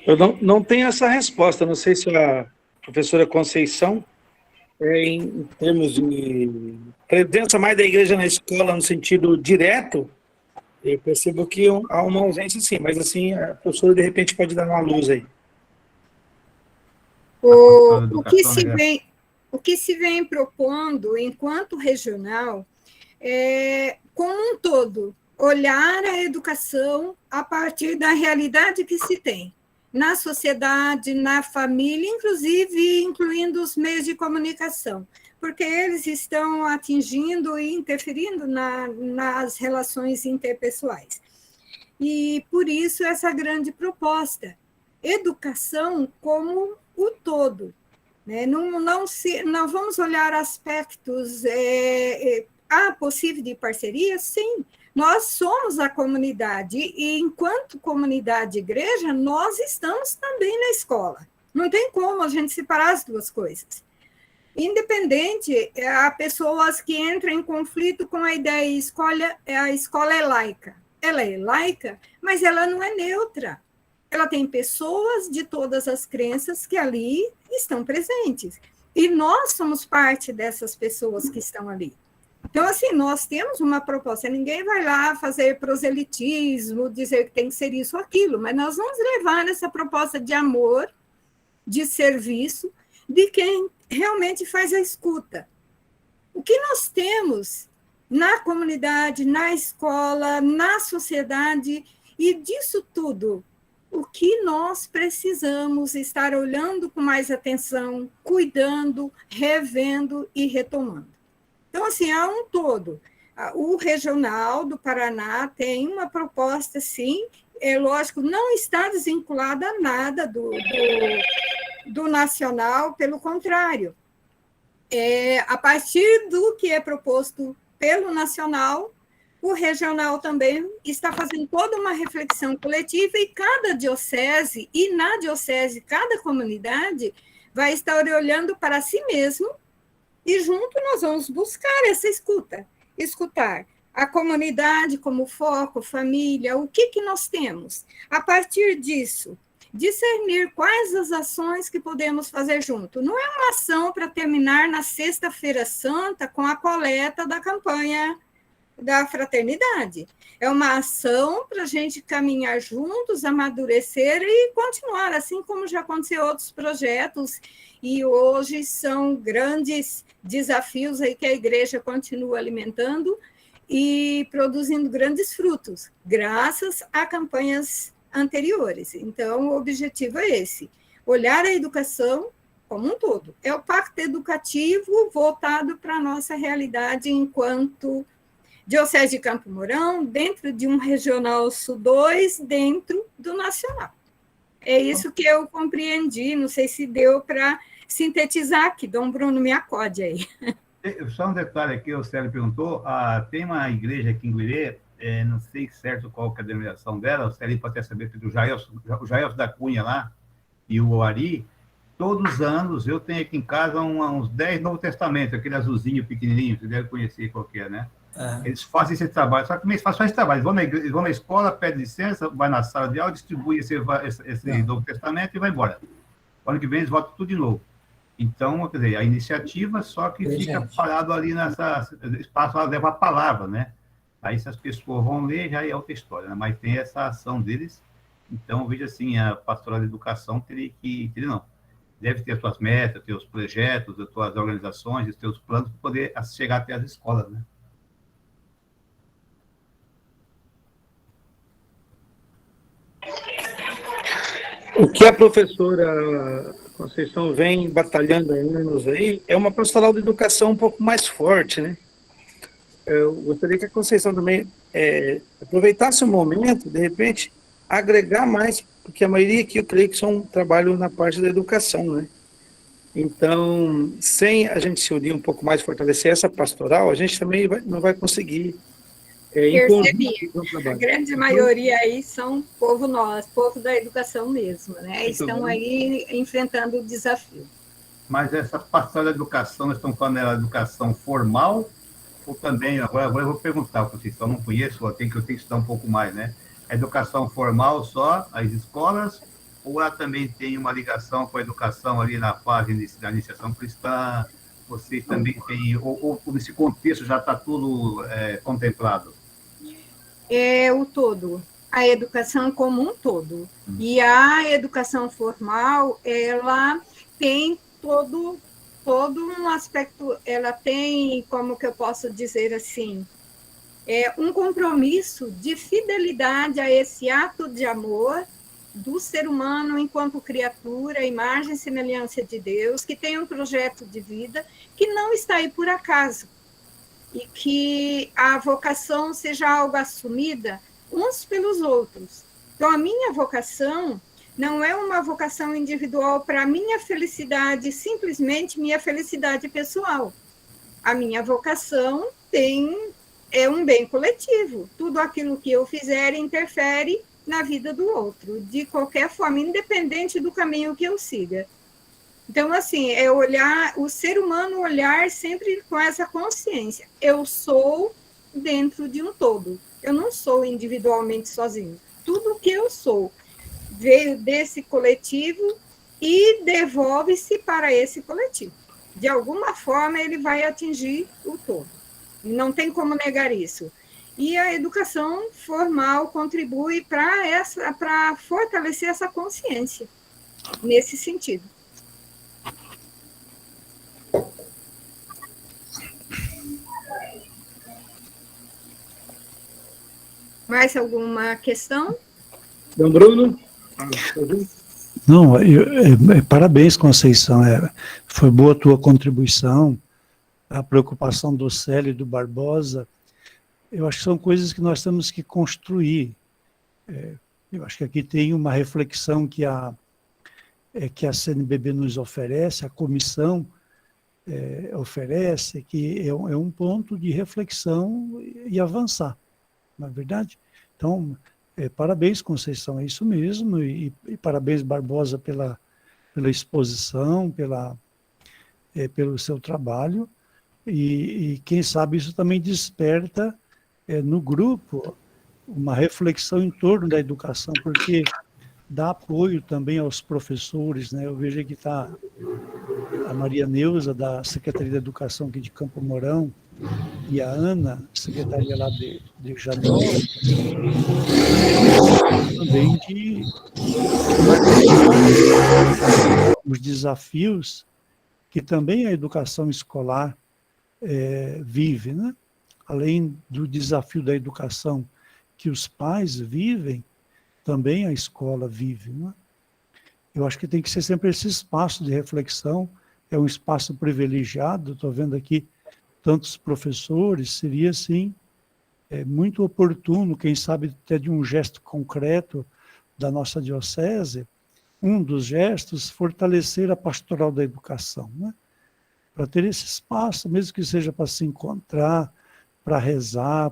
Eu não tenho essa resposta, não sei se a professora Conceição, em termos de presença mais da igreja na escola no sentido direto, eu percebo que há uma ausência sim, mas assim, a professora de repente pode dar uma luz aí. O que se vem propondo enquanto regional é, como um todo, olhar a educação a partir da realidade que se tem na sociedade, na família, inclusive incluindo os meios de comunicação, porque eles estão atingindo e interferindo nas relações interpessoais. E, por isso, essa grande proposta, educação como o todo. Né? Não vamos olhar aspectos possível de parceria, sim. Nós somos a comunidade, e enquanto comunidade igreja, nós estamos também na escola. Não tem como a gente separar as duas coisas. Independente, há pessoas que entram em conflito com a ideia a escola é laica. Ela é laica, mas ela não é neutra. Ela tem pessoas de todas as crenças que ali estão presentes. E nós somos parte dessas pessoas que estão ali. Então, assim, nós temos uma proposta, ninguém vai lá fazer proselitismo, dizer que tem que ser isso ou aquilo, mas nós vamos levar essa proposta de amor, de serviço, de quem realmente faz a escuta. O que nós temos na comunidade, na escola, na sociedade, e disso tudo, o que nós precisamos estar olhando com mais atenção, cuidando, revendo e retomando. Então, assim, há um todo. O regional do Paraná tem uma proposta, sim, lógico, não está desvinculada a nada do nacional, pelo contrário. A partir do que é proposto pelo nacional, o regional também está fazendo toda uma reflexão coletiva e cada diocese, e na diocese, cada comunidade vai estar olhando para si mesmo. E junto nós vamos buscar essa escutar a comunidade como foco, família, o que nós temos. A partir disso, discernir quais as ações que podemos fazer junto. Não é uma ação para terminar na Sexta-feira Santa com a coleta da campanha da fraternidade. É uma ação para a gente caminhar juntos, amadurecer e continuar, assim como já aconteceu outros projetos, e hoje são grandes desafios aí que a igreja continua alimentando e produzindo grandes frutos, graças a campanhas anteriores. Então, o objetivo é esse, olhar a educação como um todo. É o pacto educativo voltado para a nossa realidade enquanto Diocese de Campo Mourão, dentro de um Regional Sul 2, dentro do Nacional. É isso que eu compreendi, não sei se deu para sintetizar aqui, Dom Bruno me acode aí. Só um detalhe aqui, o Célio perguntou, tem uma igreja aqui em Guirê, não sei certo qual que é a denominação dela, o Célio pode até saber, porque o Jaelso da Cunha lá, e o Ari, todos os anos eu tenho aqui em casa uns 10 Novo Testamento, aquele azulzinho pequenininho, você deve conhecer qual que é, né? Eles fazem esse trabalho, só que eles fazem só esse trabalho, eles vão na escola, pedem licença, vai na sala de aula, distribui esse Novo Testamento e vai embora. O ano que vem eles voltam tudo de novo. Então, quer dizer, a iniciativa só que fica parado ali nessa espaço, ela leva a palavra, né? Aí se as pessoas vão ler, já é outra história, né? Mas tem essa ação deles, então veja assim, a pastoral da educação deve ter as suas metas, ter os projetos, as suas organizações, os seus planos para poder chegar até as escolas, né? O que a professora Conceição vem batalhando há anos aí é uma pastoral de educação um pouco mais forte, né? Eu gostaria que a Conceição também aproveitasse o momento, de repente, agregar mais, porque a maioria aqui eu creio que são um trabalho na parte da educação, né? Então, sem a gente se unir um pouco mais, fortalecer essa pastoral, a gente também não vai conseguir Percebi. A grande maioria aí são povo da educação mesmo, né? Estão aí enfrentando o desafio. Mas essa pastoral da educação, nós estamos falando da educação formal, ou também, agora eu vou perguntar, porque eu não conheço, eu tenho que estudar um pouco mais, né? A educação formal só, as escolas, ou ela também tem uma ligação com a educação ali na fase da iniciação cristã? Vocês também têm, ou nesse contexto já está tudo contemplado? É o todo, a educação como um todo. E a educação formal, ela tem todo um aspecto, ela tem, como que eu posso dizer assim, um compromisso de fidelidade a esse ato de amor do ser humano enquanto criatura, imagem e semelhança de Deus, que tem um projeto de vida que não está aí por acaso, e que a vocação seja algo assumida uns pelos outros. Então, a minha vocação não é uma vocação individual para minha felicidade, simplesmente minha felicidade pessoal. A minha vocação é um bem coletivo. Tudo aquilo que eu fizer interfere na vida do outro, de qualquer forma, independente do caminho que eu siga. Então, assim, é olhar, o ser humano olhar sempre com essa consciência. Eu sou dentro de um todo. Eu não sou individualmente sozinho. Tudo que eu sou veio desse coletivo e devolve-se para esse coletivo. De alguma forma, ele vai atingir o todo. Não tem como negar isso. E a educação formal contribui para fortalecer essa consciência, nesse sentido. Mais alguma questão? Dom Bruno? Não, parabéns, Conceição. Foi boa a tua contribuição, a preocupação do Célio e do Barbosa. Eu acho que são coisas que nós temos que construir. Eu acho que aqui tem uma reflexão que a CNBB nos oferece, a comissão oferece, que é um ponto de reflexão e avançar, não é verdade? Então, parabéns, Conceição, é isso mesmo, e parabéns, Barbosa, pela exposição, pelo seu trabalho, e quem sabe isso também desperta no grupo uma reflexão em torno da educação, porque dá apoio também aos professores, né? Eu vejo que está a Maria Neuza, da Secretaria da Educação aqui de Campo Mourão, e a Ana, secretária lá de Janópolis, também de os desafios que também a educação escolar vive, né? Além do desafio da educação que os pais vivem, também a escola vive, né? Eu acho que tem que ser sempre esse espaço de reflexão, é um espaço privilegiado, estou vendo aqui tantos professores, seria, sim, muito oportuno, quem sabe até de um gesto concreto da nossa diocese, um dos gestos, fortalecer a pastoral da educação, né? Para ter esse espaço, mesmo que seja para se encontrar, para rezar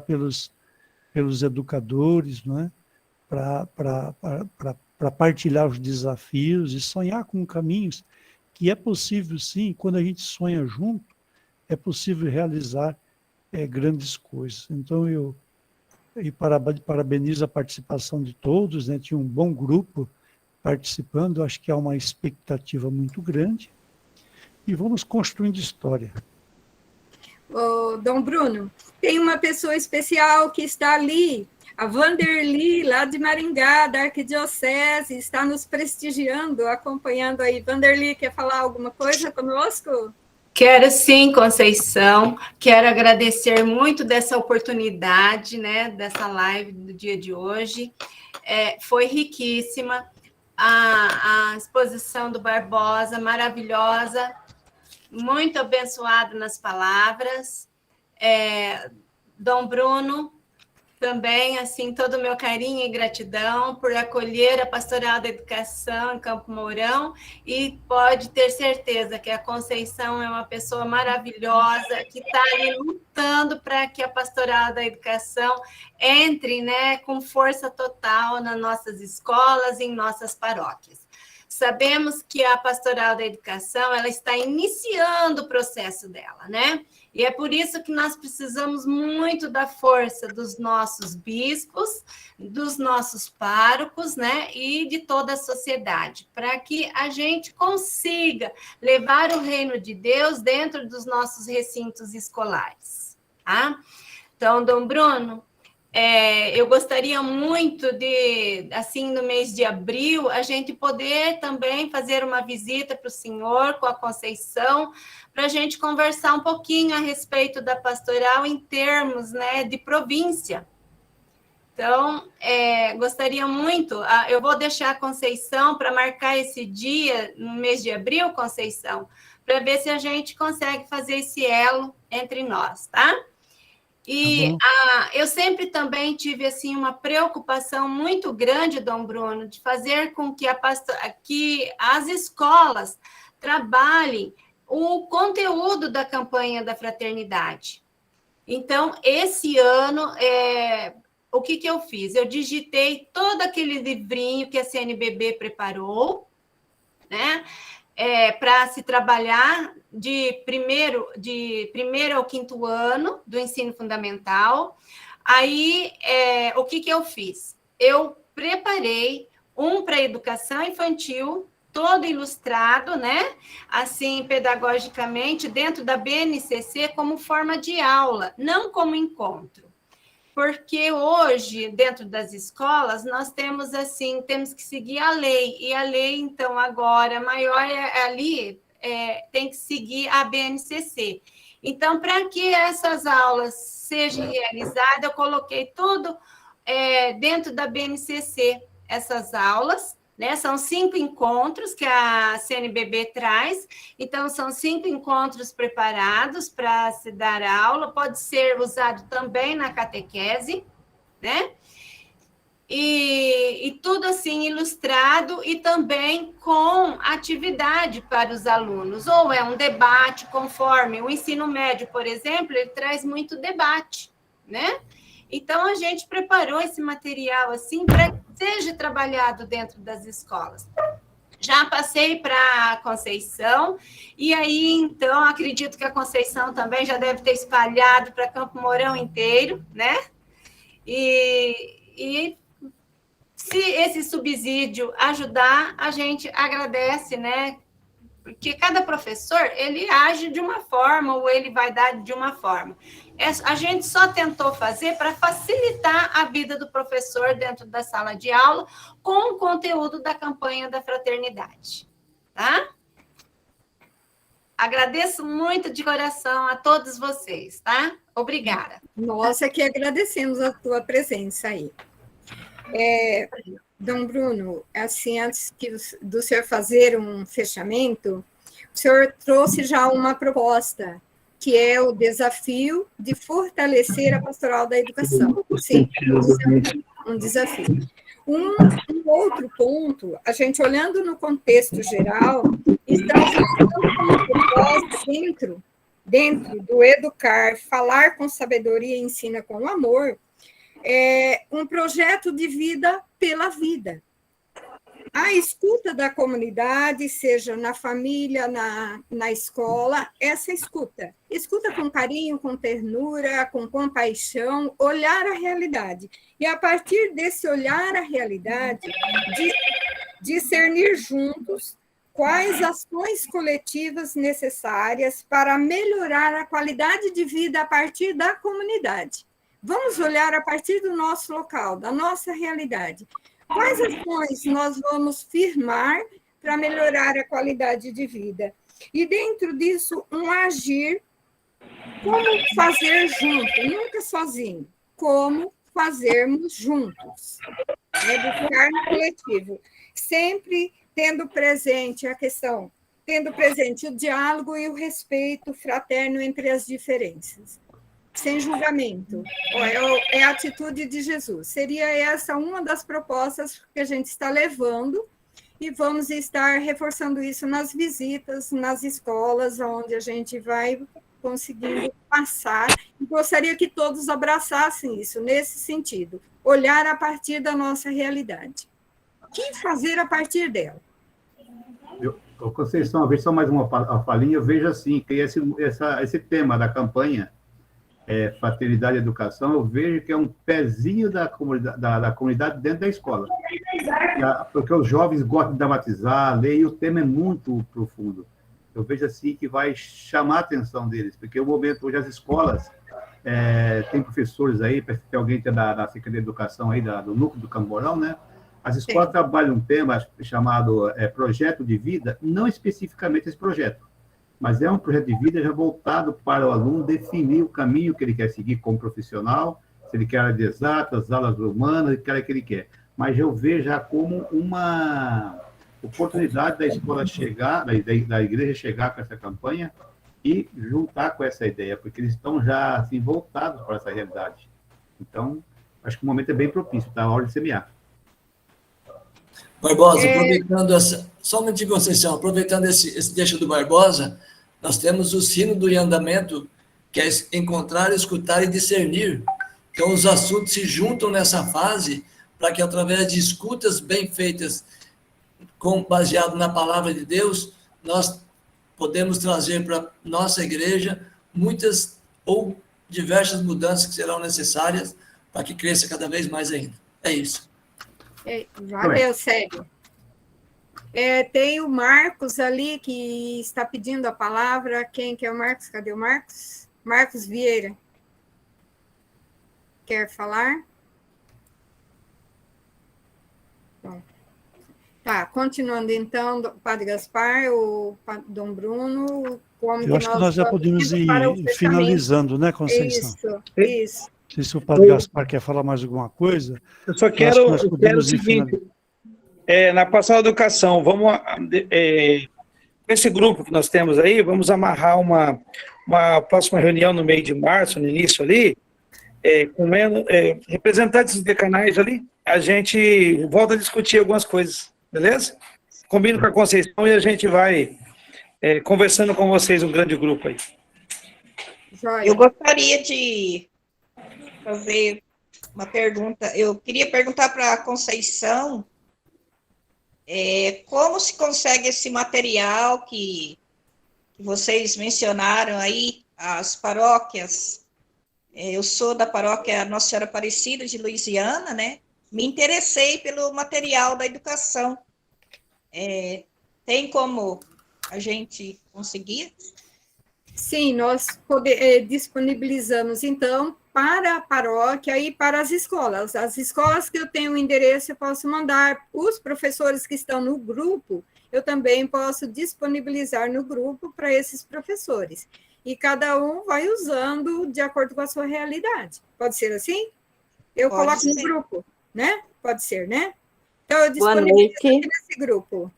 pelos educadores, né? Para partilhar os desafios e sonhar com caminhos que é possível, sim, quando a gente sonha junto, é possível realizar grandes coisas. Então, eu parabenizo a participação de todos, né? Tinha um bom grupo participando, acho que há uma expectativa muito grande, e vamos construindo história. Dom Bruno, tem uma pessoa especial que está ali, a Vanderly, lá de Maringá, da Arquidiocese, está nos prestigiando, acompanhando aí. Vanderly, quer falar alguma coisa conosco? Quero sim, Conceição. Quero agradecer muito dessa oportunidade, né, dessa live do dia de hoje. Foi riquíssima. A exposição do Barbosa, maravilhosa. Muito abençoado nas palavras. Dom Bruno, também, assim, todo o meu carinho e gratidão por acolher a Pastoral da Educação em Campo Mourão, e pode ter certeza que a Conceição é uma pessoa maravilhosa, que está ali lutando para que a Pastoral da Educação entre, né, com força total nas nossas escolas e em nossas paróquias. Sabemos que a Pastoral da Educação, ela está iniciando o processo dela, né? E é por isso que nós precisamos muito da força dos nossos bispos, dos nossos párocos, né? E de toda a sociedade, para que a gente consiga levar o reino de Deus dentro dos nossos recintos escolares, tá? Então, Dom Bruno, eu gostaria muito de, assim, no mês de abril, a gente poder também fazer uma visita para o senhor com a Conceição, para a gente conversar um pouquinho a respeito da pastoral em termos, né, de província. Então, gostaria muito, eu vou deixar a Conceição para marcar esse dia, no mês de abril, Conceição, para ver se a gente consegue fazer esse elo entre nós, tá? E eu sempre também tive assim uma preocupação muito grande, Dom Bruno, de fazer com que que as escolas trabalhem o conteúdo da campanha da fraternidade. Então, esse ano, o que eu fiz? Eu digitei todo aquele livrinho que a CNBB preparou, né? Para se trabalhar de primeiro ao 5º ano do ensino fundamental. Aí, o que eu fiz? Eu preparei um para educação infantil, todo ilustrado, né? Assim, pedagogicamente, dentro da BNCC, como forma de aula, não como encontro. Porque hoje, dentro das escolas, nós temos que seguir a lei, e a lei, então, agora, maior ali, tem que seguir a BNCC. Então, para que essas aulas sejam realizadas, eu coloquei tudo dentro da BNCC, essas aulas, né? São 5 encontros que a CNBB traz, então são 5 encontros preparados para se dar aula, pode ser usado também na catequese, né? E tudo assim ilustrado e também com atividade para os alunos, ou é um debate, conforme o ensino médio, por exemplo, ele traz muito debate, né? Então, a gente preparou esse material assim para que seja trabalhado dentro das escolas. Já passei para a Conceição, e aí, então, acredito que a Conceição também já deve ter espalhado para Campo Mourão inteiro, né? E se esse subsídio ajudar, a gente agradece, né? Porque cada professor, ele age de uma forma, ou ele vai dar de uma forma. A gente só tentou fazer para facilitar a vida do professor dentro da sala de aula com o conteúdo da campanha da fraternidade, tá? Agradeço muito de coração a todos vocês, tá? Obrigada. Nós é que agradecemos a tua presença aí. Dom Bruno, assim, antes do senhor fazer um fechamento, o senhor trouxe já uma proposta, que é o desafio de fortalecer a pastoral da educação. Sim, um desafio. Um outro ponto, a gente olhando no contexto geral, estamos dentro do educar, falar com sabedoria e ensina com amor, um projeto de vida pela vida. A escuta da comunidade, seja na família, na escola, essa escuta com carinho, com ternura, com compaixão, olhar a realidade. E, a partir desse olhar a realidade, discernir juntos quais ações coletivas necessárias para melhorar a qualidade de vida a partir da comunidade. Vamos olhar a partir do nosso local, da nossa realidade. Quais ações nós vamos firmar para melhorar a qualidade de vida? E, dentro disso, um agir, como fazer junto, nunca sozinho, como fazermos juntos, buscar no coletivo, sempre tendo presente a questão, tendo presente o diálogo e o respeito fraterno entre as diferenças. sem julgamento. É a atitude de Jesus. Seria essa uma das propostas que a gente está levando e vamos estar reforçando isso nas visitas, nas escolas, onde a gente vai conseguindo passar. E gostaria que todos abraçassem isso, nesse sentido. Olhar a partir da nossa realidade. O que fazer a partir dela? Conceição, uma vez só mais uma falinha, eu vejo assim, que esse tema da campanha, Fraternidade e Educação, eu vejo que é um pezinho da comunidade dentro da escola. Porque os jovens gostam de dramatizar, ler, e o tema é muito profundo. Eu vejo assim que vai chamar a atenção deles, porque o momento, hoje as escolas, tem professores aí, tem alguém que é da Secretaria de Educação aí, do núcleo do Campo Mourão, né? As escolas trabalham um tema chamado projeto de vida, não especificamente esse projeto, mas é um projeto de vida já voltado para o aluno definir o caminho que ele quer seguir como profissional, se ele quer área de exatas, aulas humanas, o que ele quer. Mas eu vejo já como uma oportunidade da escola chegar, da igreja chegar com essa campanha e juntar com essa ideia, porque eles estão já assim, voltados para essa realidade. Então, acho que o momento é bem propício, está a hora de semear. Barbosa, aproveitando só um minutinho, Conceição, aproveitando esse deixo do Barbosa, nós temos o sino do andamento, que é encontrar, escutar e discernir. Então, os assuntos se juntam nessa fase para que, através de escutas bem feitas, baseado na palavra de Deus, nós podemos trazer para nossa igreja muitas ou diversas mudanças que serão necessárias para que cresça cada vez mais ainda. É isso. Valeu, sério. Tem o Marcos ali, que está pedindo a palavra. Quem que é o Marcos? Cadê o Marcos? Marcos Vieira. Quer falar? Bom. Tá, continuando então, Padre Gaspar, o Dom Bruno... Eu acho que nós já podemos ir finalizando, né, Conceição? Isso. Não sei se o Padre Gaspar quer falar mais alguma coisa. Eu só quero o seguinte, na Pastoral da Educação, vamos, esse grupo que nós temos aí, vamos amarrar uma próxima reunião no meio de março, no início ali, com representantes dos decanais ali, a gente volta a discutir algumas coisas, beleza? Combino com a Conceição e a gente vai conversando com vocês, um grande grupo aí. Eu gostaria de fazer uma pergunta. Eu queria perguntar para a Conceição como se consegue esse material que vocês mencionaram aí, as paróquias. Eu sou da paróquia Nossa Senhora Aparecida de Louisiana, né? Me interessei pelo material da educação. Tem como a gente conseguir? Sim, nós disponibilizamos, então, para a paróquia e para as escolas. As escolas que eu tenho o endereço, eu posso mandar. Os professores que estão no grupo, eu também posso disponibilizar no grupo para esses professores. E cada um vai usando de acordo com a sua realidade. Pode ser assim? Eu coloco no grupo, né? Pode ser, né? Então, eu disponibilizo nesse grupo.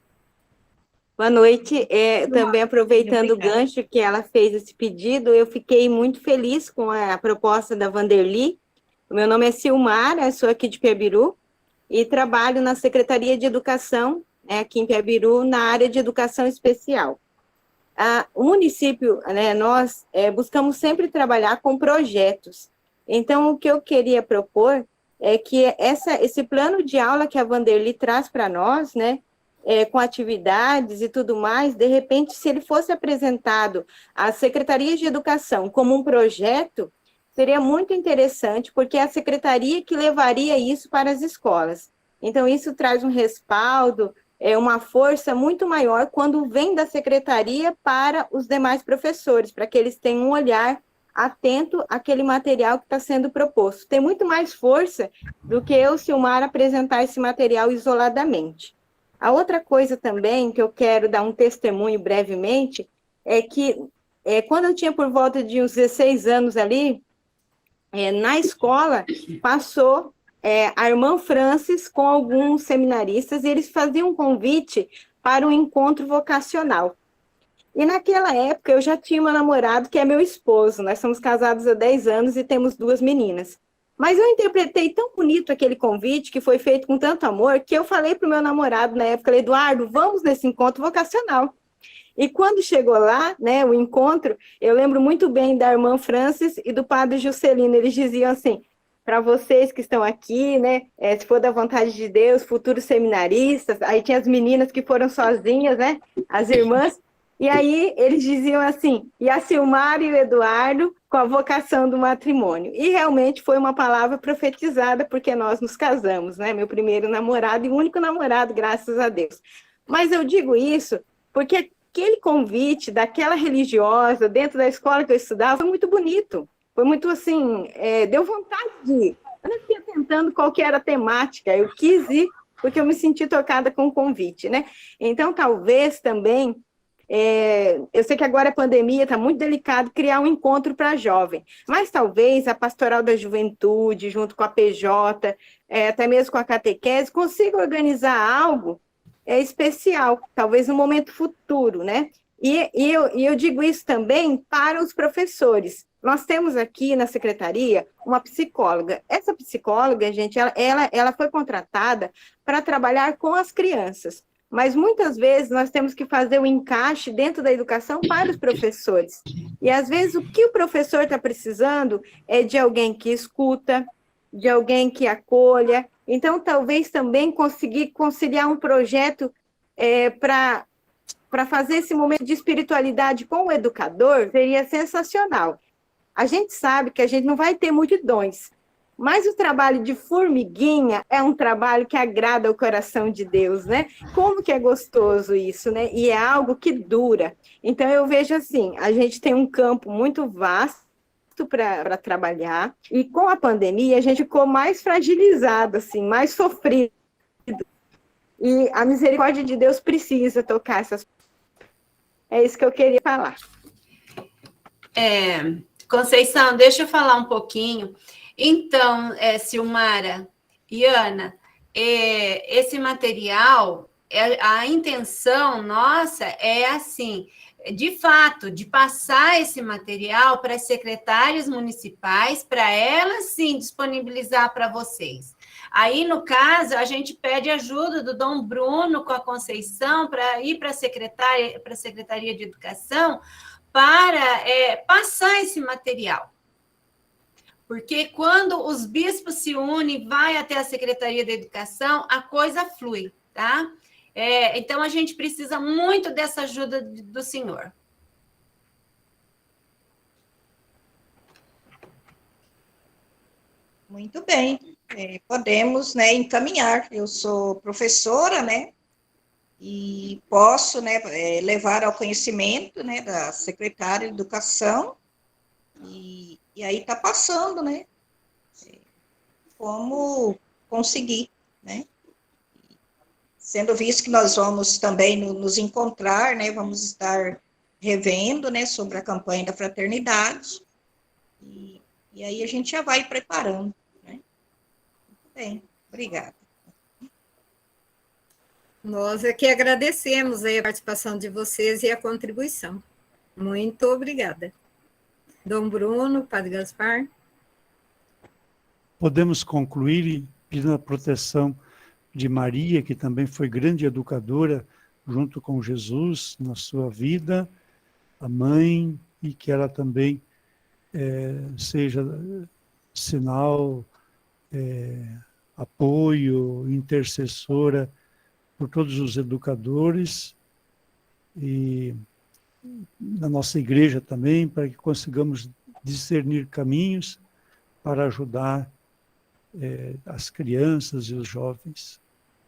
Boa noite. Também aproveitando o gancho que ela fez esse pedido, eu fiquei muito feliz com a proposta da Vanderly. O meu nome é Silmara, sou aqui de Piabiru e trabalho na Secretaria de Educação, aqui em Piabiru, na área de educação especial. O município, nós buscamos sempre trabalhar com projetos. Então, o que eu queria propor é que esse plano de aula que a Vanderly traz para nós, né, com atividades e tudo mais, de repente, se ele fosse apresentado à Secretaria de Educação como um projeto, seria muito interessante, porque é a Secretaria que levaria isso para as escolas. Então, isso traz um respaldo, uma força muito maior quando vem da Secretaria para os demais professores, para que eles tenham um olhar atento àquele material que está sendo proposto. Tem muito mais força do que eu, Silmar, apresentar esse material isoladamente. A outra coisa também, que eu quero dar um testemunho brevemente, é que quando eu tinha por volta de uns 16 anos ali, na escola, passou a irmã Francis com alguns seminaristas, e eles faziam um convite para um encontro vocacional. E naquela época eu já tinha um namorado que é meu esposo. Nós somos casados há 10 anos e temos 2 meninas. Mas eu interpretei tão bonito aquele convite, que foi feito com tanto amor, que eu falei para o meu namorado na época, Eduardo, vamos nesse encontro vocacional. E quando chegou lá, né, o encontro, eu lembro muito bem da irmã Francis e do padre Juscelino. Eles diziam assim, para vocês que estão aqui, né, se for da vontade de Deus, futuros seminaristas, aí tinha as meninas que foram sozinhas, né, as irmãs, e aí eles diziam assim, e a Silmara e o Eduardo com a vocação do matrimônio. E realmente foi uma palavra profetizada, porque nós nos casamos, né? Meu primeiro namorado e único namorado, graças a Deus. Mas eu digo isso porque aquele convite daquela religiosa dentro da escola que eu estudava foi muito bonito. Foi muito assim, deu vontade de ir. Eu não fiquei tentando qual que era a temática, eu quis ir porque eu me senti tocada com o convite, né? Então, talvez também... eu sei que agora a pandemia está muito delicado criar um encontro para jovem, mas talvez a Pastoral da Juventude, junto com a PJ, até mesmo com a catequese, consiga organizar algo especial, talvez no momento futuro, né? E eu digo isso também para os professores. Nós temos aqui na secretaria uma psicóloga. Essa psicóloga, gente, ela foi contratada para trabalhar com as crianças. Mas muitas vezes nós temos que fazer o encaixe dentro da educação para os professores. E às vezes o que o professor está precisando é de alguém que escuta, de alguém que acolha. Então, talvez também conseguir conciliar um projeto para fazer esse momento de espiritualidade com o educador seria sensacional. A gente sabe que a gente não vai ter multidões, mas o trabalho de formiguinha é um trabalho que agrada o coração de Deus, né? Como que é gostoso isso, né? E é algo que dura. Então, eu vejo assim, a gente tem um campo muito vasto para trabalhar, e com a pandemia a gente ficou mais fragilizado, assim, mais sofrido. E a misericórdia de Deus precisa tocar essas... É isso que eu queria falar. Conceição, deixa eu falar um pouquinho. Então, Silmara e Ana, esse material, a intenção nossa é assim, de fato, de passar esse material para as secretárias municipais, para elas, sim, disponibilizar para vocês. Aí, no caso, a gente pede ajuda do Dom Bruno com a Conceição para ir para a Secretaria de Educação para passar esse material. Porque quando os bispos se unem, vai até a Secretaria da Educação, a coisa flui, tá? Então, a gente precisa muito dessa ajuda do senhor. Muito bem, podemos, né, encaminhar. Eu sou professora, né, e posso, né, levar ao conhecimento, né, da secretária de Educação, e aí está passando, né, como conseguir, né, sendo visto que nós vamos também nos encontrar, né, vamos estar revendo, né, sobre a campanha da fraternidade, e aí a gente já vai preparando, né. Muito bem, obrigada. Nós é que agradecemos aí a participação de vocês e a contribuição. Muito obrigada. Dom Bruno, Padre Gaspar. Podemos concluir pedindo a proteção de Maria, que também foi grande educadora junto com Jesus na sua vida, a mãe, e que ela também seja sinal, apoio, intercessora por todos os educadores e na nossa igreja também, para que consigamos discernir caminhos para ajudar as crianças e os jovens.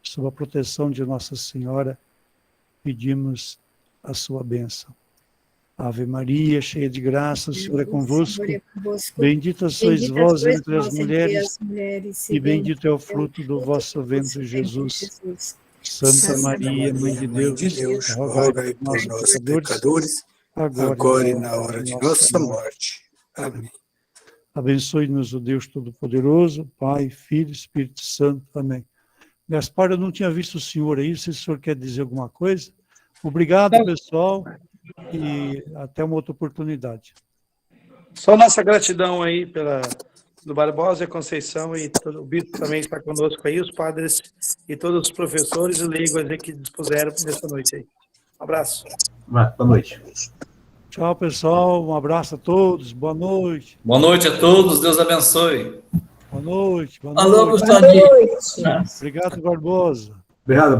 Sob a proteção de Nossa Senhora, pedimos a sua bênção. Ave Maria, cheia de graça, o Senhor é convosco. Bendita sois vós entre as mulheres, e bendito é o fruto do vosso ventre, Jesus. Santa Maria, Mãe de Deus, rogai por nós, pecadores, agora e na hora de nossa morte. Amém. Abençoe-nos o Deus Todo-Poderoso, Pai, Filho e Espírito Santo. Amém. Gaspar, eu não tinha visto o senhor aí, se o senhor quer dizer alguma coisa. Obrigado, pessoal. e até uma outra oportunidade. Só nossa gratidão aí do Barbosa e a Conceição, e o bispo também está conosco aí, os padres e todos os professores e leigos aí que dispuseram nessa noite aí. Um abraço. Boa noite. Tchau, pessoal. Um abraço a todos. Boa noite. Boa noite a todos. Deus abençoe. Boa noite. Boa Alô, noite. Gustavo. Obrigado, Barbosa. Obrigado,